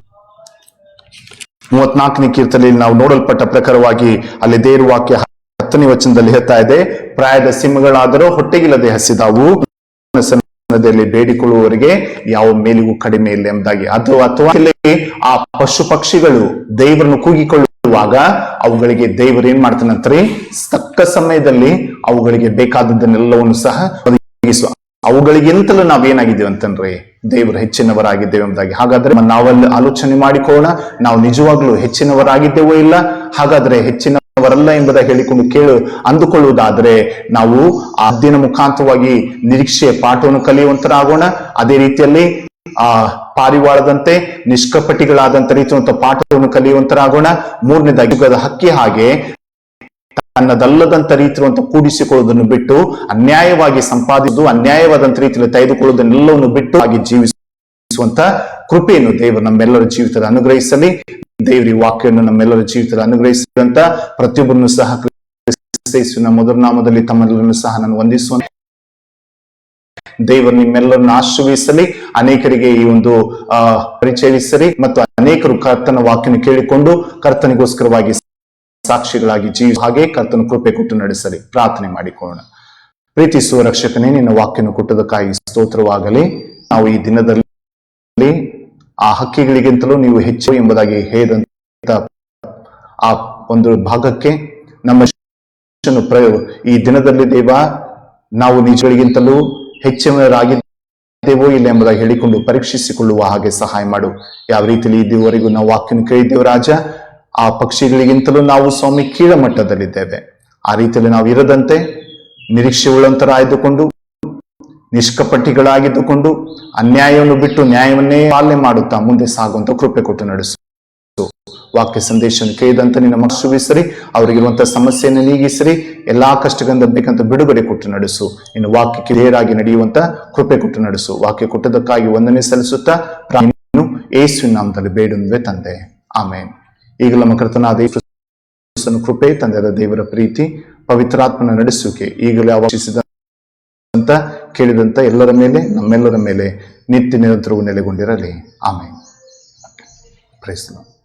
A: 34ನೇ ಕೀರ್ತನೆಯಲ್ಲಿ ನಾವು ನೋಡಲ್ಪಟ್ಟ ಪ್ರಕಾರವಾಗಿ ಅಲ್ಲಿ ದೇವರ ವಾಕ್ಯ 10ನೇ ವಚನದಲ್ಲಿ ಹೇಳ್ತಾ ಇದೆ, ಪ್ರಾಯದ ಸಿಂಹಗಳಾದರೂ ಹೊಟ್ಟೆಗಿಲ್ಲದೆ ಹಸಿದಾವು, ಬೇಡಿಕೊಳ್ಳುವವರಿಗೆ ಯಾವ ಮೇಲಿಗೂ ಕಡಿಮೆ ಇಲ್ಲ ಎಂಬುದಾಗಿ. ಅಥವಾ ಆ ಪಶು ಪಕ್ಷಿಗಳು ದೇವರನ್ನು ಕೂಗಿಕೊಳ್ಳುವಾಗ ಅವುಗಳಿಗೆ ದೇವರು ಏನ್ ಮಾಡ್ತಾನಂತ್ರಿ, ತಕ್ಕ ಸಮಯದಲ್ಲಿ ಅವುಗಳಿಗೆ ಬೇಕಾದದ್ದನ್ನೆಲ್ಲವನ್ನು ಸಹ ಒದಗಿಸುವ. ಅವುಗಳಿಗಿಂತಲೂ ನಾವೇನಾಗಿದ್ದೇವೆ ಅಂತಂದ್ರೆ ದೇವರು ಹೆಚ್ಚಿನವರಾಗಿದ್ದೇವೆ ಎಂಬುದಾಗಿ. ಹಾಗಾದ್ರೆ ನಾವಲ್ಲಿ ಆಲೋಚನೆ ಮಾಡಿಕೊಳ್ಳೋಣ, ನಾವು ನಿಜವಾಗ್ಲೂ ಹೆಚ್ಚಿನವರಾಗಿದ್ದೇವೋ ಇಲ್ಲ. ಹಾಗಾದ್ರೆ ಹೆಚ್ಚಿನವರಲ್ಲ ಎಂಬುದಾಗಿ ಹೇಳಿಕೊಂಡು ಅಂದುಕೊಳ್ಳುವುದಾದ್ರೆ ನಾವು ಆ ದಿನ ಮುಖಾಂತರವಾಗಿ ನಿರೀಕ್ಷೆಯ ಪಾಠವನ್ನು ಕಲಿಯುವಂತರಾಗೋಣ. ಅದೇ ರೀತಿಯಲ್ಲಿ ಆ ಪಾರಿವಾಳದಂತೆ ನಿಷ್ಕಪಟಿಗಳಾದಂತ ರೀತಿಯ ಪಾಠವನ್ನು ಕಲಿಯುವಂತರಾಗೋಣ. ಮೂರನೇದಾಗಿ ಹಕ್ಕಿ ಹಾಗೆ ತನ್ನದಲ್ಲದಂತ ರೀತಿರುವಂತ ಕೂಡಿಸಿಕೊಳ್ಳುವುದನ್ನು ಬಿಟ್ಟು ಅನ್ಯಾಯವಾಗಿ ಸಂಪಾದಿಸುವುದು, ಅನ್ಯಾಯವಾದಂತ ರೀತಿಯಲ್ಲಿ ತೆಗೆದುಕೊಳ್ಳುವುದನ್ನೆಲ್ಲವನ್ನು ಬಿಟ್ಟು ಹಾಗೆ ಜೀವಿಸುವಂತ ಕೃಪೆಯನ್ನು ದೇವರು ನಮ್ಮೆಲ್ಲರ ಜೀವಿತದ ಅನುಗ್ರಹಿಸಲಿ. ದೇವರ ಈ ವಾಕ್ಯವನ್ನು ನಮ್ಮೆಲ್ಲರ ಜೀವಿತದ ಅನುಗ್ರಹಿಸಿದಂತ ಪ್ರತಿಯೊಬ್ಬರನ್ನು ಸಹ ಕ್ರಿಸ್ತನ ಮೊದಲ ನಾಮದಲ್ಲಿ ತಮ್ಮೆಲ್ಲರನ್ನು ಸಹ ನಾನು ವಂದಿಸುವಂತ ದೇವರು ನಿಮ್ಮೆಲ್ಲರನ್ನು ಆಶೀರ್ವದಿಸಲಿ. ಅನೇಕರಿಗೆ ಈ ಒಂದು ಪರಿಚಯಿಸಲಿ ಮತ್ತು ಅನೇಕರು ಕರ್ತನ ವಾಕ್ಯನ ಕೇಳಿಕೊಂಡು ಕರ್ತನಿಗೋಸ್ಕರವಾಗಿ ಸಾಕ್ಷಿಗಳಾಗಿ ಹಾಗೆ ಕರ್ತನ ಕೃಪೆ ಕೊಟ್ಟು ನಡೆಸಲಿ. ಪ್ರಾರ್ಥನೆ ಮಾಡಿಕೊಳ್ಳೋಣ. ಪ್ರೀತಿಸುವ ರಕ್ಷಕನೇ, ನಿನ್ನ ವಾಕ್ಯನ ಕೊಟ್ಟದಕ್ಕಾಗಿ ಸ್ತೋತ್ರವಾಗಲಿ. ನಾವು ಈ ದಿನದಲ್ಲಿ ಆ ಹಕ್ಕಿಗಳಿಗಿಂತಲೂ ನೀವು ಹೆಚ್ಚು ಎಂಬುದಾಗಿ ಹೇಳಿದಂತ ಆ ಒಂದು ಭಾಗಕ್ಕೆ ನಮ್ಮ ಈ ದಿನದಲ್ಲಿ ದೇವ ನಾವು ನಿಜಗಳಿಗಿಂತಲೂ ಹೆಚ್ಚಿನವರಾಗಿದ್ದೇವೋ ಇಲ್ಲ ಎಂಬುದಾಗಿ ಹೇಳಿಕೊಂಡು ಪರೀಕ್ಷಿಸಿಕೊಳ್ಳುವ ಹಾಗೆ ಸಹಾಯ ಮಾಡು. ಯಾವ ರೀತಿಯಲ್ಲಿ ಇದುವರೆಗೂ ನಾವು ವಾಕ್ಯನ ಕೇಳಿದ್ದೇವೆ ರಾಜ, ಆ ಪಕ್ಷಿಗಳಿಗಿಂತಲೂ ನಾವು ಸ್ವಾಮಿ ಕೀಳ ಮಟ್ಟದಲ್ಲಿದ್ದೇವೆ. ಆ ರೀತಿಯಲ್ಲಿ ನಾವು ಇರದಂತೆ ನಿರೀಕ್ಷೆ ಉಳ್ಳಂತರಾಯ್ದುಕೊಂಡು ನಿಷ್ಕಪಟಿಗಳಾಗಿದ್ದುಕೊಂಡು ಅನ್ಯಾಯವನ್ನು ಬಿಟ್ಟು ನ್ಯಾಯವನ್ನೇ ಪಾಲನೆ ಮಾಡುತ್ತಾ ಮುಂದೆ ಸಾಗುವಂತ ಕೃಪೆ ಕೊಟ್ಟು ನಡೆಸು. ವಾಕ್ಯ ಸಂದೇಶವನ್ನು ಕೇಳಿದಂತ ನಿನ್ನ ಮಕ್ಕಳಿಸರಿ, ಅವರಿಗಿರುವಂತಹ ಸಮಸ್ಯೆಯನ್ನು ನೀಗಿಸಿರಿ, ಎಲ್ಲಾ ಕಷ್ಟಗಳಿಂದ ಬೇಕಂತ ಬಿಡುಗಡೆ ಕೊಟ್ಟು ನಡೆಸು. ಇನ್ನು ವಾಕ್ಯಕ್ಕೆ ನೇರಾಗಿ ನಡೆಯುವಂತ ಕೃಪೆ ಕೊಟ್ಟು ನಡೆಸು. ವಾಕ್ಯ ಕೊಟ್ಟದಕ್ಕಾಗಿ ವಂದನೆ ಸಲ್ಲಿಸುತ್ತಾ ಯೇಸುವಿನ ನಾಮದಲ್ಲಿ ಬೇಡುವೆ ತಂದೆ, ಆಮೇನ್. ಈಗಲೂ ನಮ್ಮ ಕರ್ತನಾದ ಯೇಸುವಿನ ಕೃಪೆ, ತಂದೆಯಾದ ದೇವರ ಪ್ರೀತಿ, ಪವಿತ್ರಾತ್ಮನ ನಡೆಸುವಿಕೆ ಈಗಲೇ ಆವರಿಸಿದಂತ ಕೇಳಿದಂತ ಎಲ್ಲರ ಮೇಲೆ, ನಮ್ಮೆಲ್ಲರ ಮೇಲೆ ನಿತ್ಯ ನಿರಂತರವೂ ನೆಲೆಗೊಂಡಿರಲಿ. ಆಮೇನ್. Praise the lord.